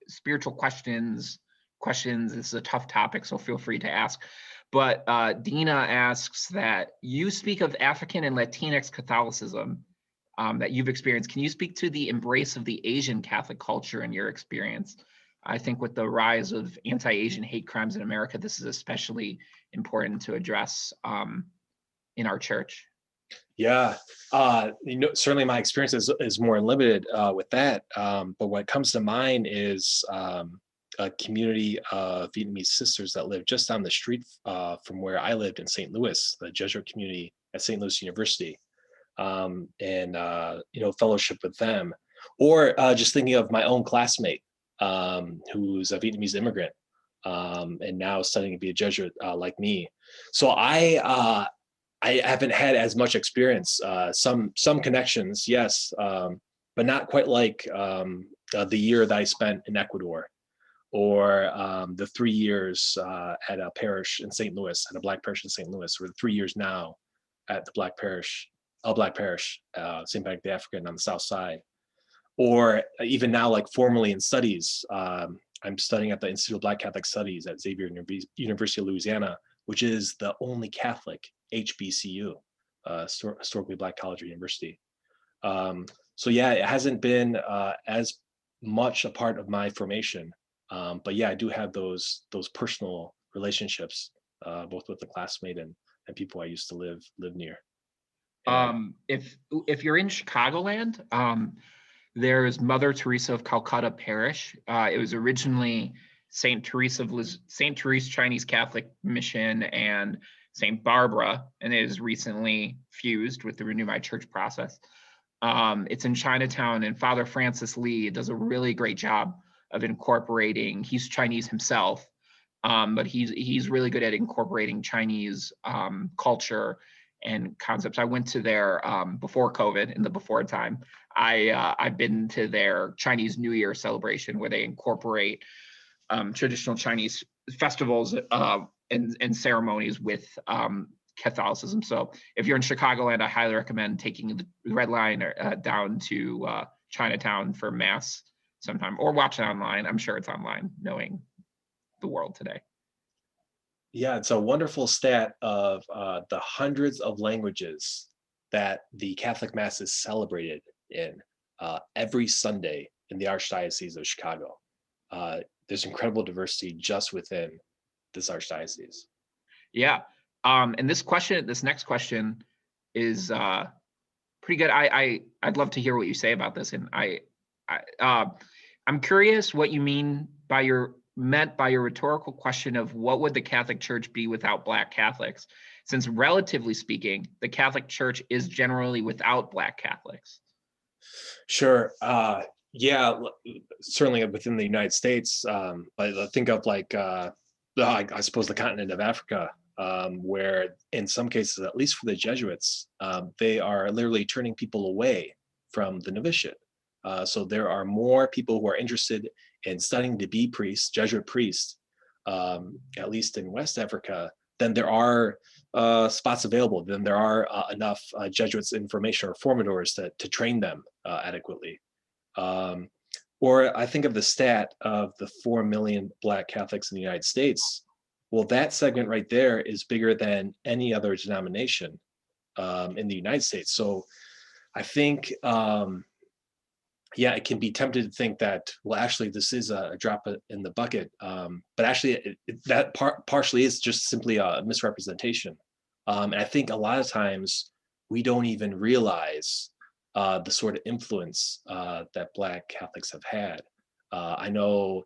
S1: spiritual questions, this is a tough topic, so feel free to ask. But Dina asks that you speak of African and Latinx Catholicism that you've experienced. Can you speak to the embrace of the Asian Catholic culture in your experience? I think with the rise of anti-Asian hate crimes in America, this is especially important to address in our church.
S2: Yeah, certainly my experience is more limited with that. But what comes to mind is a community of Vietnamese sisters that live just down the street from where I lived in St. Louis, the Jesuit community at St. Louis University, and fellowship with them, or just thinking of my own classmate who's a Vietnamese immigrant and now studying to be a Jesuit like me. So I haven't had as much experience. Some connections, yes, but not quite like the year that I spent in Ecuador, or the 3 years at a parish in St. Louis, at a Black parish in St. Louis, or the 3 years now at the Black Parish, St. Benedict the African on the South Side. Or even now, like formally in studies, I'm studying at the Institute of Black Catholic Studies at Xavier University of Louisiana, which is the only Catholic HBCU, historically Black college or university. So yeah, it hasn't been as much a part of my formation, but yeah, I do have those personal relationships, both with the classmate and people I used to live near.
S1: If you're in Chicagoland, there's Mother Teresa of Calcutta Parish. It was originally St. Therese Chinese Catholic Mission and St. Barbara, and it is recently fused with the Renew My Church process. It's in Chinatown, and Father Francis Lee does a really great job of incorporating. He's Chinese himself, but he's really good at incorporating Chinese culture and concepts. I went to their before COVID, in the before time. I've been to their Chinese New Year celebration where they incorporate traditional Chinese festivals and ceremonies with Catholicism. So if you're in Chicagoland, I highly recommend taking the Red Line down to Chinatown for Mass sometime, or watch it online. I'm sure it's online, knowing the world today.
S2: Yeah, it's a wonderful stat of the hundreds of languages that the Catholic Mass is celebrated in every Sunday in the Archdiocese of Chicago. There's incredible diversity just within this archdiocese.
S1: Yeah, and this next question is pretty good. I'd love to hear what you say about this, and I'm curious what you mean by your rhetorical question of what would the Catholic Church be without Black Catholics, since relatively speaking, the Catholic Church is generally without Black Catholics.
S2: Sure. Yeah, certainly within the United States, but think of like, I suppose the continent of Africa, where in some cases, at least for the Jesuits, they are literally turning people away from the novitiate. So there are more people who are interested in studying to be priests, Jesuit priests, at least in West Africa, than there are spots available, than there are enough Jesuits in formation or formadors to train them adequately. Or I think of the stat of the 4 million Black Catholics in the United States. Well, that segment right there is bigger than any other denomination in the United States. So I think, yeah, it can be tempted to think that, well, actually, this is a drop in the bucket. But actually, that partially is just simply a misrepresentation. And I think a lot of times we don't even realize the sort of influence that Black Catholics have had. I know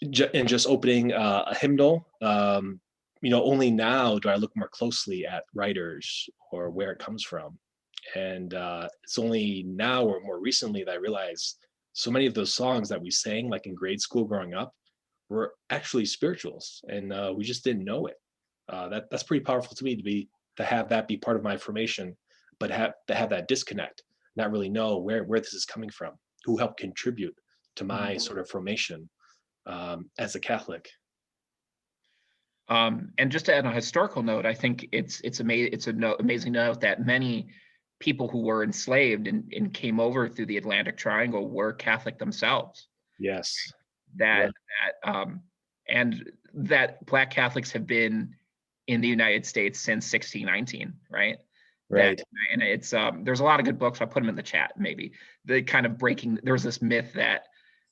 S2: in just opening a hymnal, only now do I look more closely at writers or where it comes from. And it's only now or more recently that I realized so many of those songs that we sang, like in grade school growing up, were actually spirituals, and we just didn't know it. That's pretty powerful to me to have that be part of my formation, but to have that disconnect, not really know where this is coming from, who helped contribute to my sort of formation as a Catholic.
S1: And just to add a historical note, I think it's amazing to note that many people who were enslaved and came over through the Atlantic Triangle were Catholic themselves.
S2: Yes.
S1: And that Black Catholics have been in the United States since 1619, right?
S2: Right.
S1: And it's there's a lot of good books. I'll put them in the chat. Maybe the kind of there was this myth that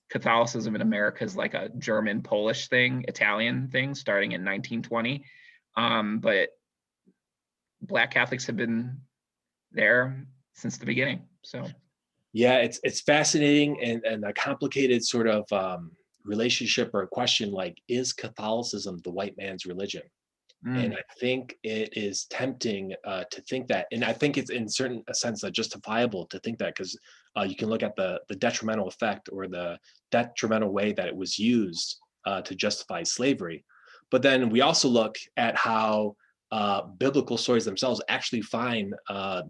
S1: Catholicism in America is like a German, Polish thing, Italian thing, starting in 1920. But Black Catholics have been there since the beginning. So
S2: yeah, it's fascinating and a complicated sort of relationship or question, like, is Catholicism the white man's religion? And I think it is tempting to think that, and I think it's in certain sense justifiable to think that, because you can look at the detrimental effect or the detrimental way that it was used to justify slavery. But then we also look at how biblical stories themselves actually find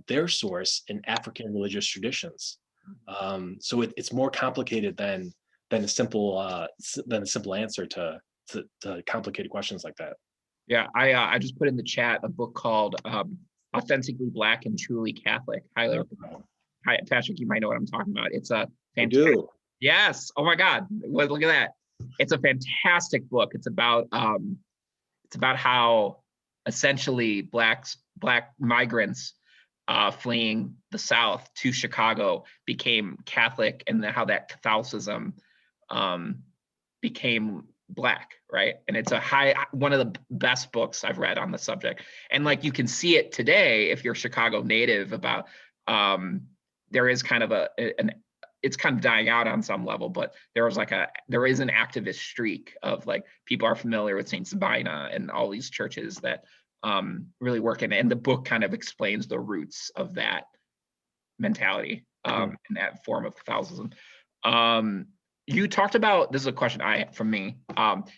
S2: their source in African religious traditions. So it's more complicated than a simple answer to complicated questions like that.
S1: Yeah, I just put in the chat a book called Authentically Black and Truly Catholic. Highly recommend. Hi, Patrick, you might know what I'm talking about. It's a
S2: I
S1: fantastic.
S2: do.
S1: Yes. Oh my God. Look at that. It's a fantastic book. It's about how essentially black migrants fleeing the South to Chicago became Catholic, and then how that Catholicism became Black, right? And it's one of the best books I've read on the subject. And like you can see it today if you're Chicago native about there is kind of it's kind of dying out on some level, but there is an activist streak of like people are familiar with Saint Sabina and all these churches that really work in it. And the book kind of explains the roots of that mentality and that form of Catholicism. You talked about, this is a question from me.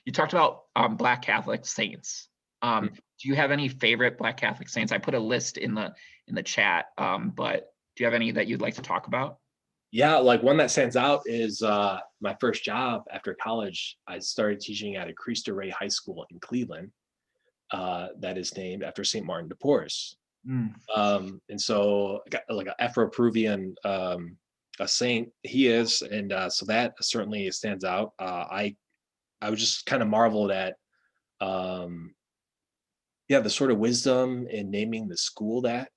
S1: You talked about Black Catholic saints. Do you have any favorite Black Catholic saints? I put a list in the chat, but do you have any that you'd like to talk about?
S2: Yeah, like one that stands out is my first job after college. I started teaching at a Cristo Rey High School in Cleveland that is named after St. Martin de Porres. And so I got like an Afro-Peruvian a saint he is, and so that certainly stands out. I was just kind of marveled at the sort of wisdom in naming the school that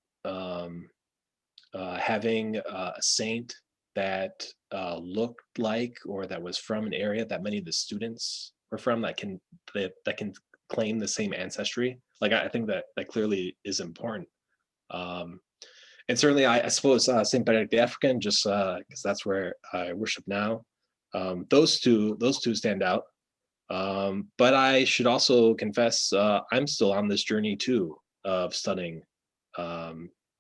S2: having a saint that looked like, or that was from an area that many of the students were from, that can claim the same ancestry. Like I think that clearly is important. And certainly I suppose St. Benedict the African, just because that's where I worship now. Those two stand out. But I should also confess, I'm still on this journey too of studying, at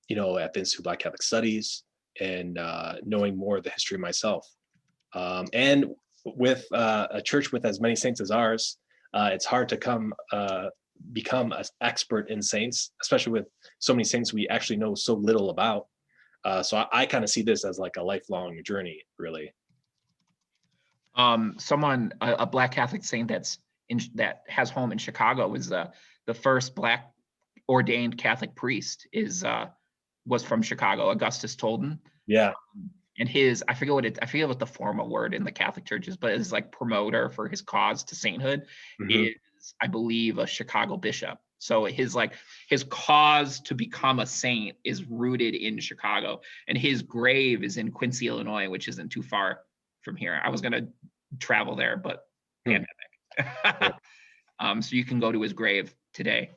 S2: the Institute of Black Catholic Studies, and knowing more of the history myself. And with a church with as many saints as ours, it's hard to become an expert in saints, especially with so many saints we actually know so little about. So I kind of see this as like a lifelong journey, really.
S1: A Black Catholic saint that has home in Chicago was the first Black ordained Catholic priest was from Chicago, Augustus Tolden.
S2: Yeah.
S1: And I forget what the formal word in the Catholic Church is, but his like promoter for his cause to sainthood is, I believe, a Chicago bishop. So his cause to become a saint is rooted in Chicago, and his grave is in Quincy, Illinois, which isn't too far from here. I was gonna travel there, but pandemic. So you can go to his grave today.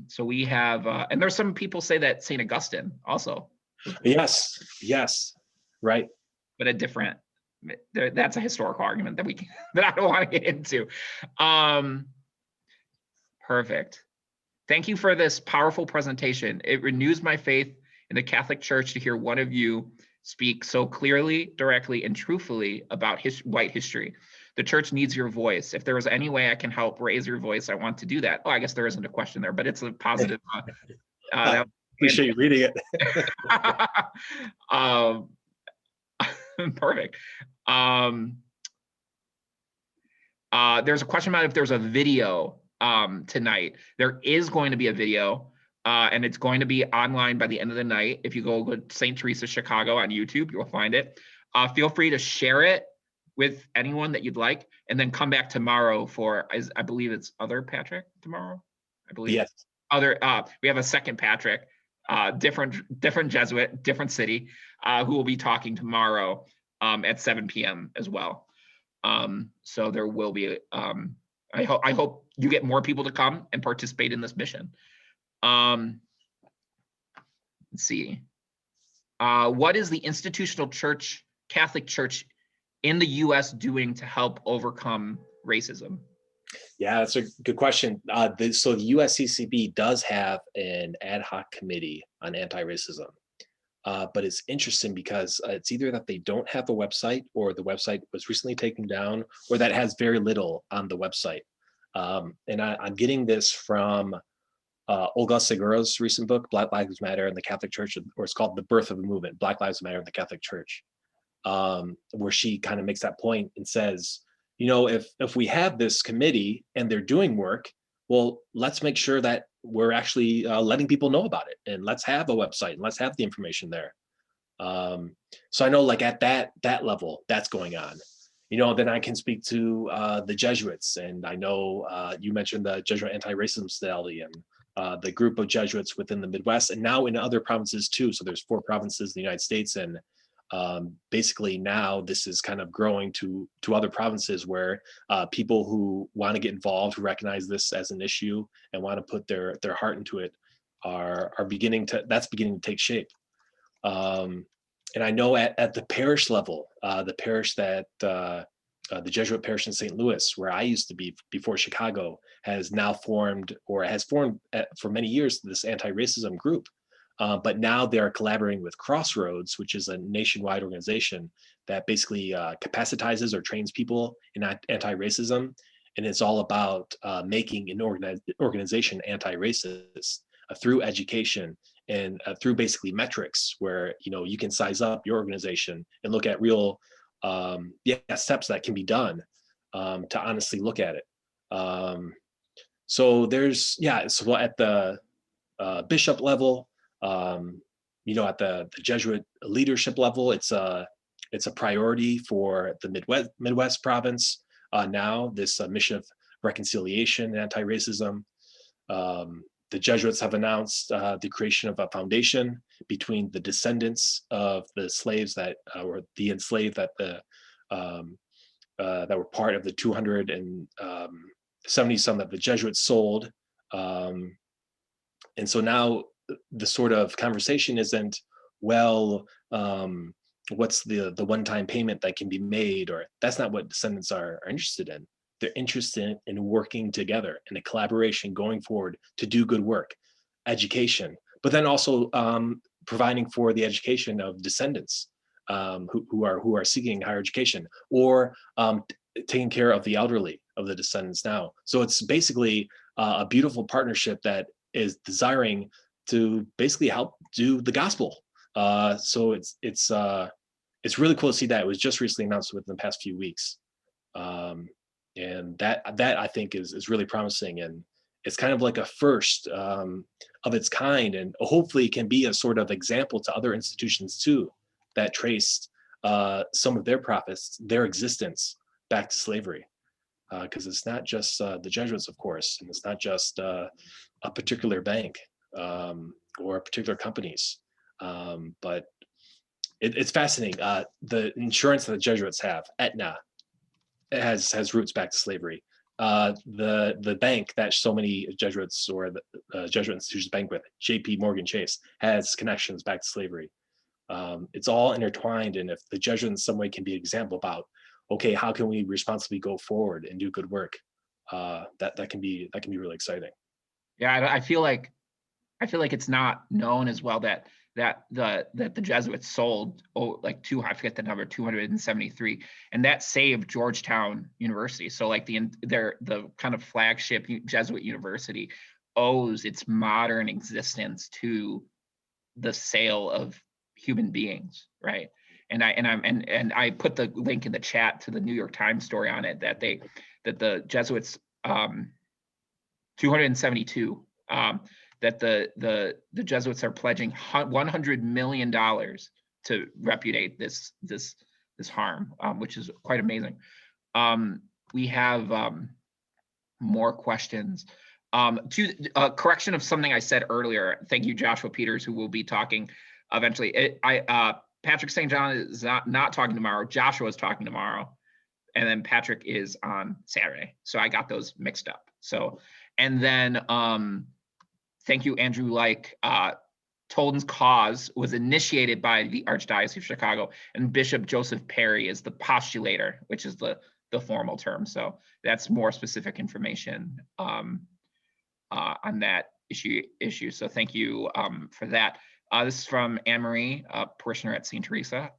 S1: So we have, and there's some people say that St. Augustine also.
S2: Yes, right.
S1: But that's a historical argument that I don't want to get into. Perfect. Thank you for this powerful presentation. It renews my faith in the Catholic Church to hear one of you speak so clearly, directly, and truthfully about white history. The church needs your voice. If there is any way I can help raise your voice, I want to do that. Oh, I guess there isn't a question there, but it's a positive.
S2: Appreciate you reading it.
S1: Perfect. There's a question about if there's a video tonight. There is going to be a video, and it's going to be online by the end of the night. If you go to St. Teresa Chicago on YouTube, you'll find it. Feel free to share it with anyone that you'd like, and then come back tomorrow for, I believe it's other Patrick tomorrow. I believe.
S2: Yes.
S1: We have a second Patrick, different Jesuit, different city, who will be talking tomorrow at 7 p.m. as well. So there will be. I hope you get more people to come and participate in this mission. Let's see. What is the institutional church, Catholic Church in the U.S. doing to help overcome racism?
S2: Yeah, that's a good question. So the USCCB does have an ad hoc committee on anti-racism, but it's interesting because it's either that they don't have a website, or the website was recently taken down, or that has very little on the website. And I'm getting this from Olga Segura's recent book, Black Lives Matter in the Catholic Church, or it's called The Birth of a Movement, Black Lives Matter in the Catholic Church, where she kind of makes that point and says, if we have this committee and they're doing work, well, let's make sure that we're actually letting people know about it, and let's have a website and let's have the information there. So I know like at that level, that's going on. Then I can speak to the Jesuits, and I know you mentioned the Jesuit Anti-Racism Society and the group of Jesuits within the Midwest, and now in other provinces too. So there's 4 provinces in the United States, and basically now this is kind of growing to other provinces where people who want to get involved, who recognize this as an issue and want to put their heart into it, are beginning to take shape. And I know at the parish level, the parish that the Jesuit parish in St. Louis, where I used to be before Chicago, has now formed, or has formed for many years, this anti-racism group. But now they are collaborating with Crossroads, which is a nationwide organization that basically capacitizes or trains people in anti-racism. And it's all about making an organization anti-racist through education and through basically metrics, where you can size up your organization and look at real steps that can be done to honestly look at it. So there's so at the bishop level, at the Jesuit leadership level, it's a priority for the Midwest province now, this mission of reconciliation and anti-racism. The Jesuits have announced the creation of a foundation between the descendants of the slaves that were the enslaved that were part of the 270 some that the Jesuits sold. And so now the sort of conversation isn't, well, what's the one-time payment that can be made, or that's not what descendants are interested in. They're interested in working together in a collaboration going forward to do good work, education, but then also providing for the education of descendants who are seeking higher education, or taking care of the elderly of the descendants now. So it's basically a beautiful partnership that is desiring to basically help do the gospel. So it's really cool to see that. It was just recently announced within the past few weeks. And that I think is really promising, and it's kind of like a first of its kind, and hopefully can be a sort of example to other institutions too that traced some of their profits, their existence back to slavery, because it's not just the Jesuits, of course, and it's not just a particular bank or particular companies, but it's fascinating. The insurance that the Jesuits have, Aetna, has roots back to slavery. The bank that so many Jesuits or the Jesuit institutions bank with, J.P. Morgan Chase, has connections back to slavery. It's all intertwined, and if the Jesuits in some way can be an example about, okay, how can we responsibly go forward and do good work? That can be really exciting.
S1: Yeah, I feel like it's not known as well that the Jesuits sold I forget the number, 273, and that saved Georgetown University. So like the kind of flagship Jesuit university owes its modern existence to the sale of human beings, right? And I put the link in the chat to the New York Times story on it, that the Jesuits 272 that the Jesuits are pledging $100 million to repudiate this harm, which is quite amazing. We have more questions. To correction of something I said earlier. Thank you, Joshua Peters, who will be talking eventually. Patrick St. John is not talking tomorrow. Joshua is talking tomorrow, and then Patrick is on Saturday. So I got those mixed up. So, and then thank you, Andrew. Tolden's cause was initiated by the Archdiocese of Chicago, and Bishop Joseph Perry is the postulator, which is the formal term. So that's more specific information on that issue. So thank you for that. This is from Anne-Marie, a parishioner at St. Teresa.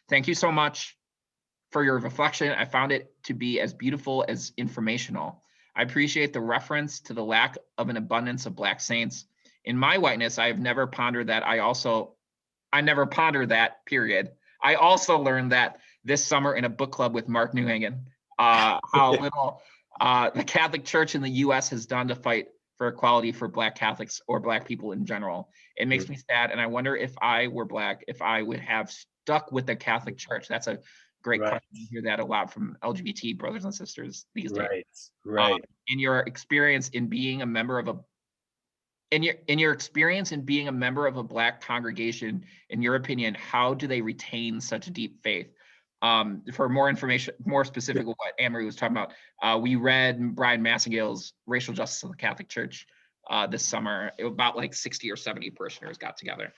S1: Thank you so much for your reflection. I found it to be as beautiful as informational. I appreciate the reference to the lack of an abundance of Black saints. In my whiteness, I have never pondered that. I never pondered that, period. I also learned that this summer in a book club with Mark Newhagen, how little the Catholic Church in the U.S. has done to fight for equality for Black Catholics or Black people in general. It makes me sad, and I wonder if I were Black, if I would have stuck with the Catholic Church. That's a great
S2: Right.
S1: question. You hear that a lot from LGBT brothers and sisters these days.
S2: Right. Right.
S1: In your experience in being a member of a in your experience in being a member of a Black congregation, in your opinion, how do they retain such deep faith? For more information, more specific of what Anne Marie was talking about, we read Brian Massengale's Racial Justice of the Catholic Church this summer. About like 60 or 70 parishioners got together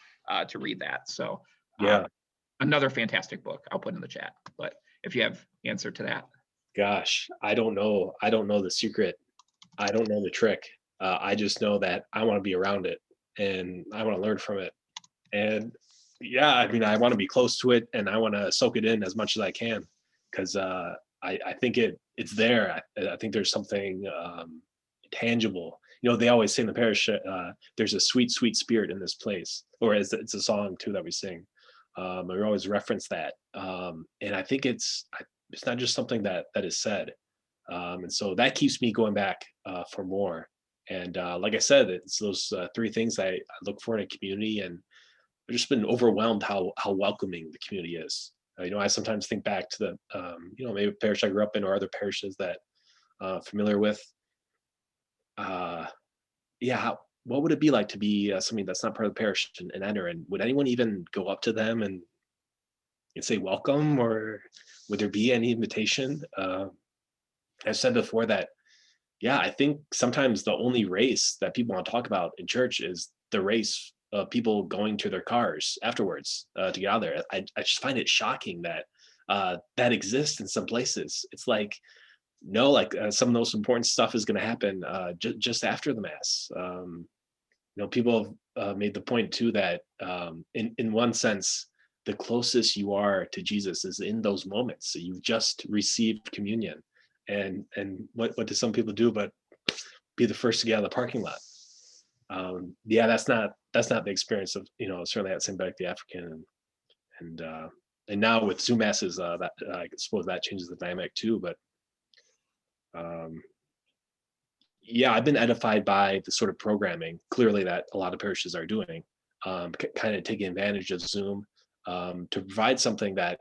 S1: to read that. So
S2: Yeah.
S1: another fantastic book I'll put in the chat. But if you have answer to that.
S2: Gosh, I don't know. I don't know the secret. I don't know the trick. I just know that I want to be around it and I want to learn from it. And yeah, I mean, I want to be close to it and I want to soak it in as much as I can because I think it's there. I think there's something tangible. You know, they always say in the parish, there's a sweet, sweet spirit in this place, or it's a song too that we sing. We always reference that, and I think it's not just something that is said, and so that keeps me going back for more. And like I said, it's those three things I look for in a community, and I've just been overwhelmed how welcoming the community is. You know, I sometimes think back to the you know, maybe parish I grew up in or other parishes that familiar with. Yeah, what would it be like to be somebody that's not part of the parish and enter? And would anyone even go up to them and say welcome, or would there be any invitation? I've said before that, yeah, I think sometimes the only race that people want to talk about in church is the race of people going to their cars afterwards to get out of there. I just find it shocking that that exists in some places. It's like, no, like some of the most important stuff is going to happen just after the mass. You know, people have made the point too that in one sense, the closest you are to Jesus is in those moments. So you've just received communion, and what do some people do but be the first to get out of the parking lot? Yeah, that's not the experience of, you know, certainly at St. Benedict the African, and now with Zoom masses, that I suppose that changes the dynamic too. But yeah, I've been edified by the sort of programming clearly that a lot of parishes are doing, kind of taking advantage of Zoom to provide something that,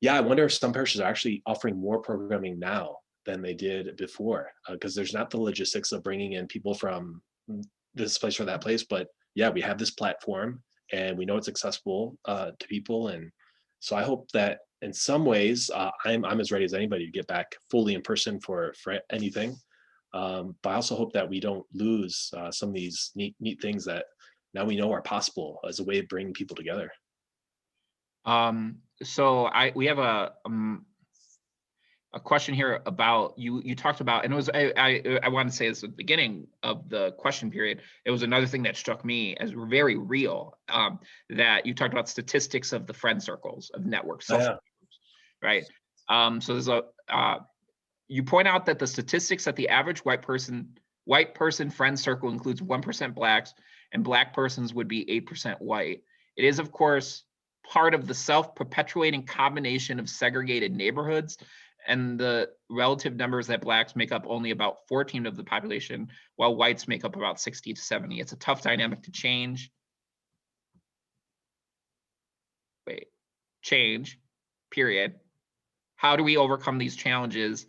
S2: yeah, I wonder if some parishes are actually offering more programming now than they did before, because there's not the logistics of bringing in people from this place or that place. But yeah, we have this platform and we know it's accessible to people. And so I hope that in some ways I'm as ready as anybody to get back fully in person for anything. But I also hope that we don't lose some of these neat things that now we know are possible as a way of bringing people together.
S1: So we have a question here about you talked about, and it was I want to say this at the beginning of the question period. It was another thing that struck me as very real, that you talked about statistics of the friend circles of networks, social groups, right? So there's you point out that the statistics that the average white person friend circle includes 1% Blacks, and Black persons would be 8% white. It is, of course, part of the self-perpetuating combination of segregated neighborhoods and the relative numbers that Blacks make up only about 14% of the population, while whites make up about 60 to 70. It's a tough dynamic to change. Change, period. How do we overcome these challenges?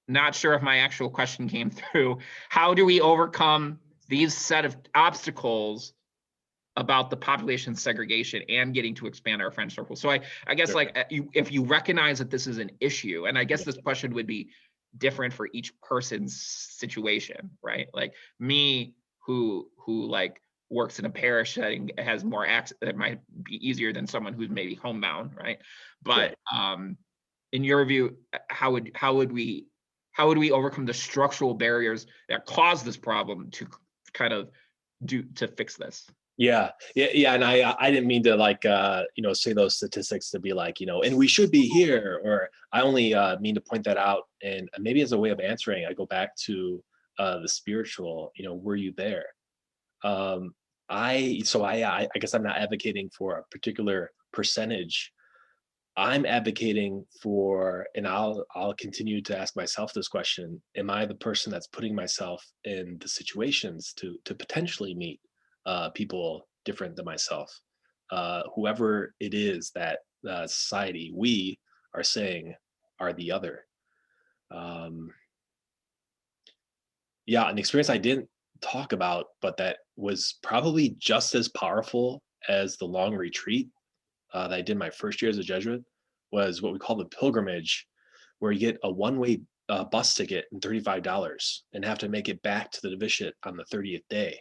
S1: Not sure if my actual question came through. How do we overcome these set of obstacles about the population segregation and getting to expand our friend circle? So I guess like if you recognize that this is an issue, and I guess this question would be different for each person's situation, right? Like me who like works in a parish setting has more access, that might be easier than someone who's maybe homebound, right? But in your view, how would we overcome the structural barriers that cause this problem to kind of to fix this?
S2: Yeah. And I didn't mean to like you know, say those statistics to be like, you know, and we should be here, or I only mean to point that out, and maybe as a way of answering, I go back to the spiritual, you know, were you there? I guess I'm not advocating for a particular percentage. I'm advocating for, and I'll continue to ask myself this question: am I the person that's putting myself in the situations to potentially meet people different than myself? Whoever it is that society, we are saying are the other. Um, yeah, an experience I didn't talk about, but that was probably just as powerful as the long retreat that I did my first year as a Jesuit, was what we call the pilgrimage, where you get a one-way bus ticket and $35 and have to make it back to the novitiate on the 30th day.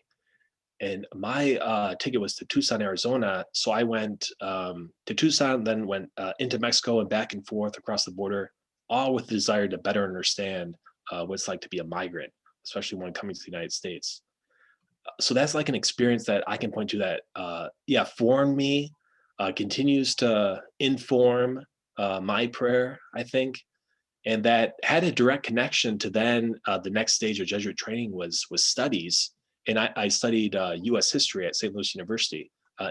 S2: And my ticket was to Tucson, Arizona. So I went to Tucson, then went into Mexico and back and forth across the border, all with the desire to better understand what it's like to be a migrant, especially when coming to the United States. So that's like an experience that I can point to that, yeah, formed me, continues to inform my prayer, I think, and that had a direct connection to then the next stage of Jesuit training was studies, and I studied U.S. history at St. Louis University,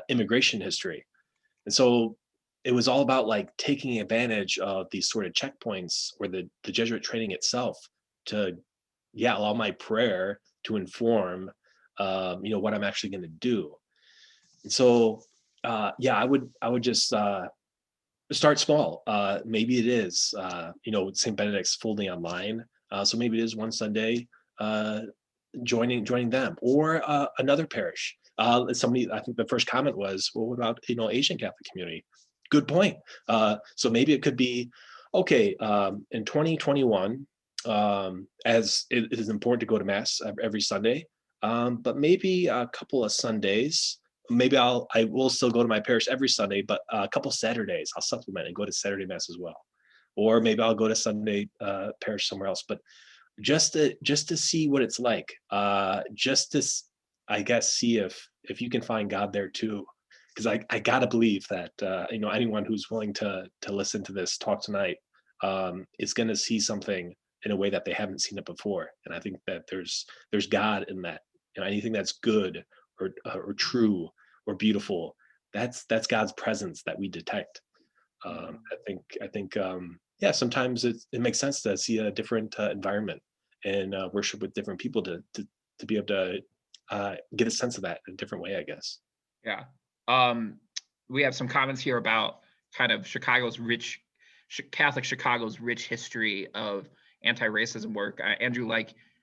S2: immigration history, and so it was all about like taking advantage of these sort of checkpoints or the Jesuit training itself to, yeah, allow my prayer to inform, what I'm actually going to do. And so, yeah, I would just start small. Maybe it is, St. Benedict's fully online. So maybe it is one Sunday, uh, joining them or another parish. Somebody, I think the first comment was, well, what about, Asian Catholic community? Good point. So maybe it could be, okay, in 2021, as it is important to go to mass every Sunday, but maybe a couple of Sundays, maybe I will still go to my parish every Sunday, but a couple Saturdays I'll supplement and go to Saturday mass as well. Or maybe I'll go to Sunday parish somewhere else. But just to see what it's like, just to I guess see if you can find God there too, because I gotta believe that anyone who's willing to listen to this talk tonight is going to see something in a way that they haven't seen it before, and I think that there's God in that. Anything that's good or true or beautiful, that's God's presence that we detect. I think yeah, sometimes it makes sense to see a different environment and worship with different people to be able to get a sense of that in a different way, I guess.
S1: Yeah. Um, we have some comments here about kind of Catholic Chicago's rich history of anti-racism work. Andrew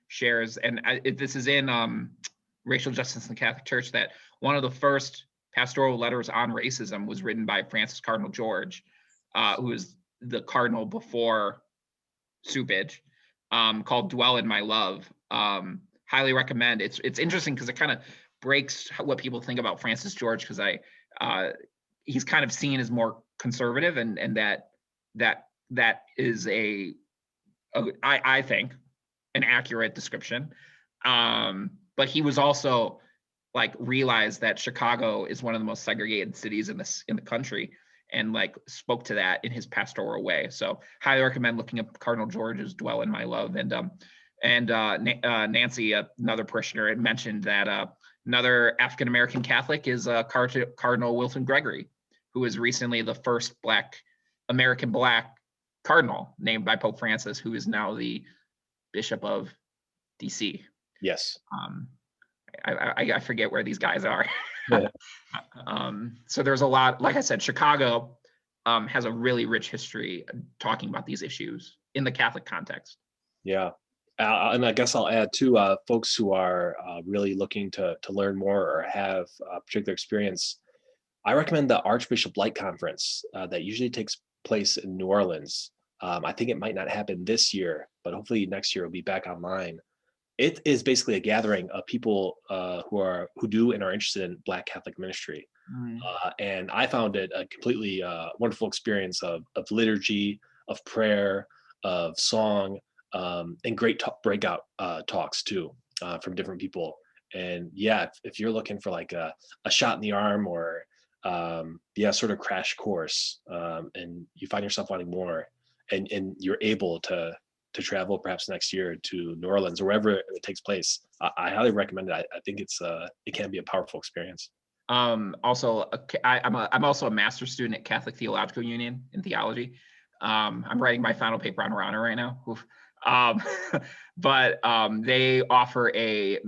S1: shares, and this is in Racial Justice in the Catholic Church, that one of the first pastoral letters on racism was written by Francis Cardinal George, who was the cardinal before Subij, called "Dwell in My Love." Highly recommend. It's interesting because it kind of breaks what people think about Francis George, because he's kind of seen as more conservative, and that is I think an accurate description. But he was also realized that Chicago is one of the most segregated cities in the country, and spoke to that in his pastoral way. So highly recommend looking up Cardinal George's "Dwell in My Love." And Nancy, another parishioner, had mentioned that another African American Catholic is Cardinal Wilton Gregory, who was recently the first American Black cardinal named by Pope Francis, who is now the Bishop of DC.
S2: Yes.
S1: I forget where these guys are.
S2: Yeah.
S1: So there's a lot. Like I said, Chicago has a really rich history talking about these issues in the Catholic context.
S2: Yeah. And I guess I'll add too, folks who are really looking to learn more or have a particular experience, I recommend the Archbishop Light Conference that usually takes place in New Orleans. I think it might not happen this year, but hopefully next year it'll be back online. It is basically a gathering of people who do and are interested in Black Catholic ministry. And I found it a completely wonderful experience of liturgy, of prayer, of song, and great breakout talks too from different people. And yeah, if you're looking for a shot in the arm or sort of crash course, and you find yourself wanting more, and you're able to travel perhaps next year to New Orleans or wherever it takes place, I highly recommend it. I think it can be a powerful experience.
S1: Also, I'm also a master's student at Catholic Theological Union in theology. I'm writing my final paper on Rahner right now. Oof. Um, but they offer a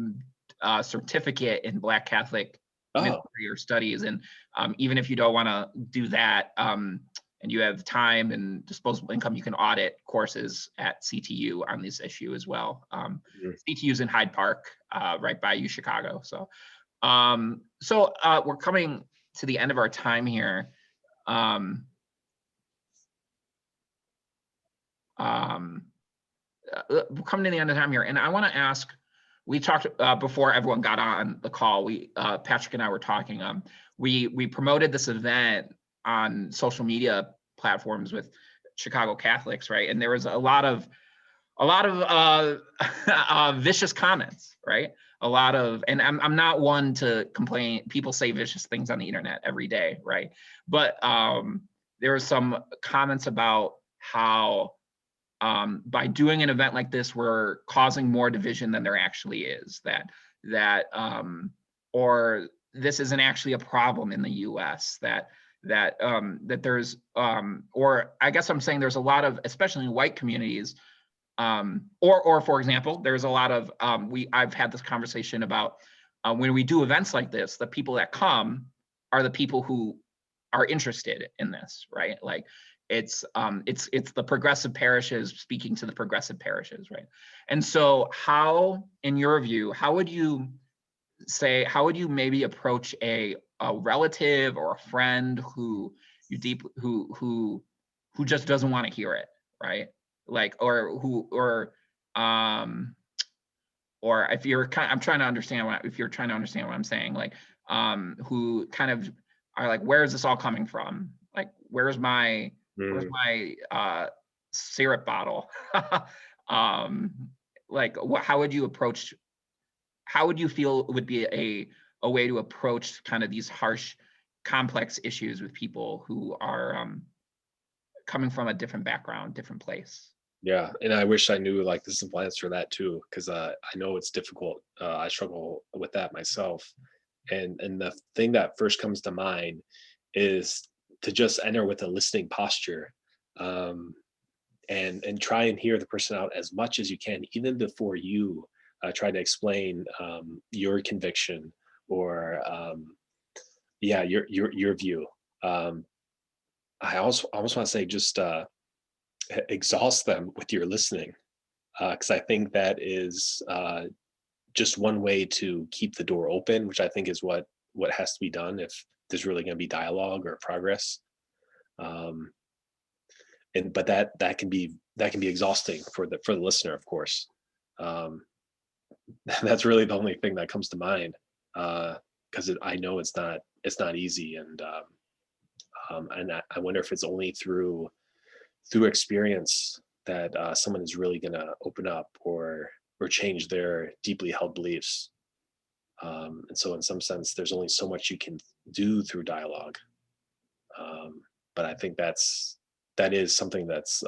S1: certificate in Black Catholic
S2: Oh,
S1: ministry or studies, and even if you don't want to do that, and you have time and disposable income, you can audit courses at CTU on this issue as well. CTU's in Hyde Park, right by U Chicago. So we're coming to the end of our time here. We're coming to the end of time here, and I want to ask. We talked before everyone got on the call. Patrick and I were talking. We promoted this event on social media platforms with Chicago Catholics, right? And there was a lot of vicious comments, right? And I'm not one to complain. People say vicious things on the internet every day, right? But there were some comments about how by doing an event like this, we're causing more division than there actually is. Or this isn't actually a problem in the U.S. That there's, or I guess I'm saying there's a lot of, especially in white communities. Or for example, there's a lot of I've had this conversation about when we do events like this, the people that come are the people who are interested in this, right? Like it's the progressive parishes speaking to the progressive parishes, right? And so, how, in your view, how would you maybe approach a relative or a friend who just doesn't want to hear it, right? Like, or if you're I'm trying to understand if you're trying to understand what I'm saying, like, who kind of are like, where is this all coming from? Like, where's my syrup bottle? Like, how would you feel would be a way to approach kind of these harsh, complex issues with people who are coming from a different background, different place?
S2: yeah. And I wish I knew like the simple answer to that too, because I know it's difficult. I struggle with that myself. And the thing that first comes to mind is to just enter with a listening posture, and try and hear the person out as much as you can, even before you try to explain your conviction or your view. I almost want to say just exhaust them with your listening, because I think that is just one way to keep the door open, which I think is what has to be done if there's really going to be dialogue or progress. But that can be exhausting for the listener, of course. That's really the only thing that comes to mind, because I know it's not easy, and I wonder if it's only through experience that someone is really going to open up or change their deeply held beliefs. And so in some sense, there's only so much you can do through dialogue. But I think that is something that's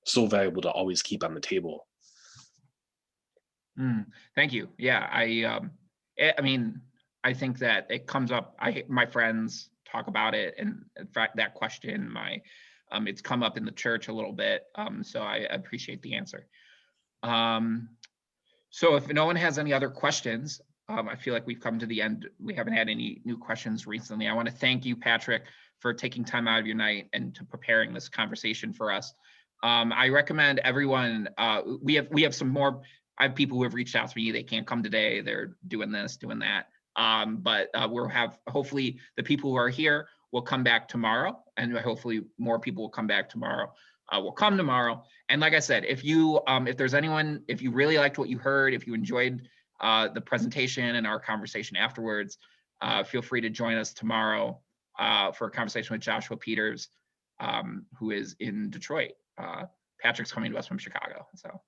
S2: so valuable to always keep on the table.
S1: Thank you. Yeah, I mean, I think that it comes up. My friends talk about it, and in fact, that question, it's come up in the church a little bit. So I appreciate the answer. So if no one has any other questions, I feel like we've come to the end. We haven't had any new questions recently. I want to thank you, Patrick, for taking time out of your night and to preparing this conversation for us. I recommend everyone. We have some more. I have people who have reached out to me. They can't come today. They're doing this, doing that. But we'll have, hopefully the people who are here will come back tomorrow, and hopefully more people will come back tomorrow. Will come tomorrow. And like I said, if there's anyone, if you really liked what you heard, if you enjoyed the presentation and our conversation afterwards, feel free to join us tomorrow for a conversation with Joshua Peters, who is in Detroit. Patrick's coming to us from Chicago. So,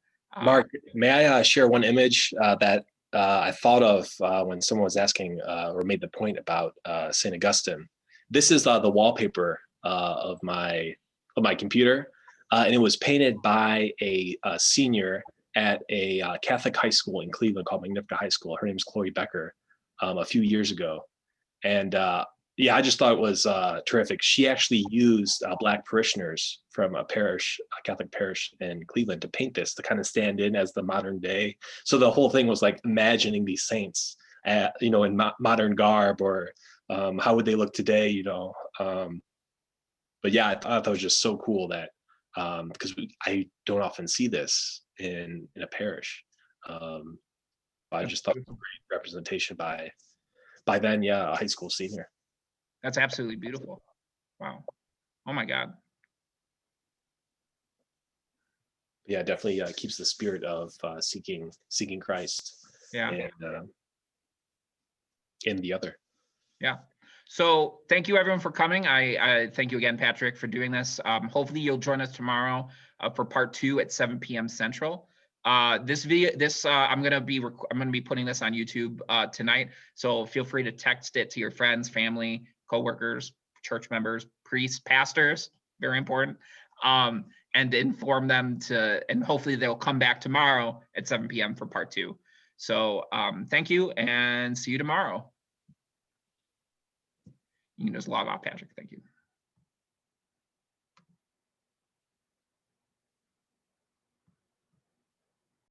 S2: Mark, may I share one image that I thought of when someone was asking or made the point about St. Augustine? This is the wallpaper of my computer, and it was painted by a senior at a Catholic high school in Cleveland called Magnificat High School. Her name is Chloe Becker, a few years ago. And yeah, I just thought it was terrific. She actually used Black parishioners from a parish, a Catholic parish in Cleveland, to paint this to kind of stand in as the modern day. So the whole thing was like imagining these saints, in modern garb, or how would they look today, but yeah, I thought that was just so cool that because I don't often see this in a parish. I just thought it was a great representation by then, yeah, a high school senior.
S1: That's absolutely beautiful. Wow. Oh my God.
S2: Yeah, definitely keeps the spirit of seeking
S1: Yeah.
S2: Christ and in the other.
S1: Yeah. So thank you everyone for coming. I thank you again, Patrick, for doing this. Hopefully you'll join us tomorrow for part 2 at 7 p.m. Central. This video, I'm gonna be putting this on YouTube tonight. So feel free to text it to your friends, family, coworkers, church members, priests, pastors, very important, and inform them and hopefully they'll come back tomorrow at 7 p.m. for part 2. So thank you and see you tomorrow. You can just log off, Patrick. Thank you.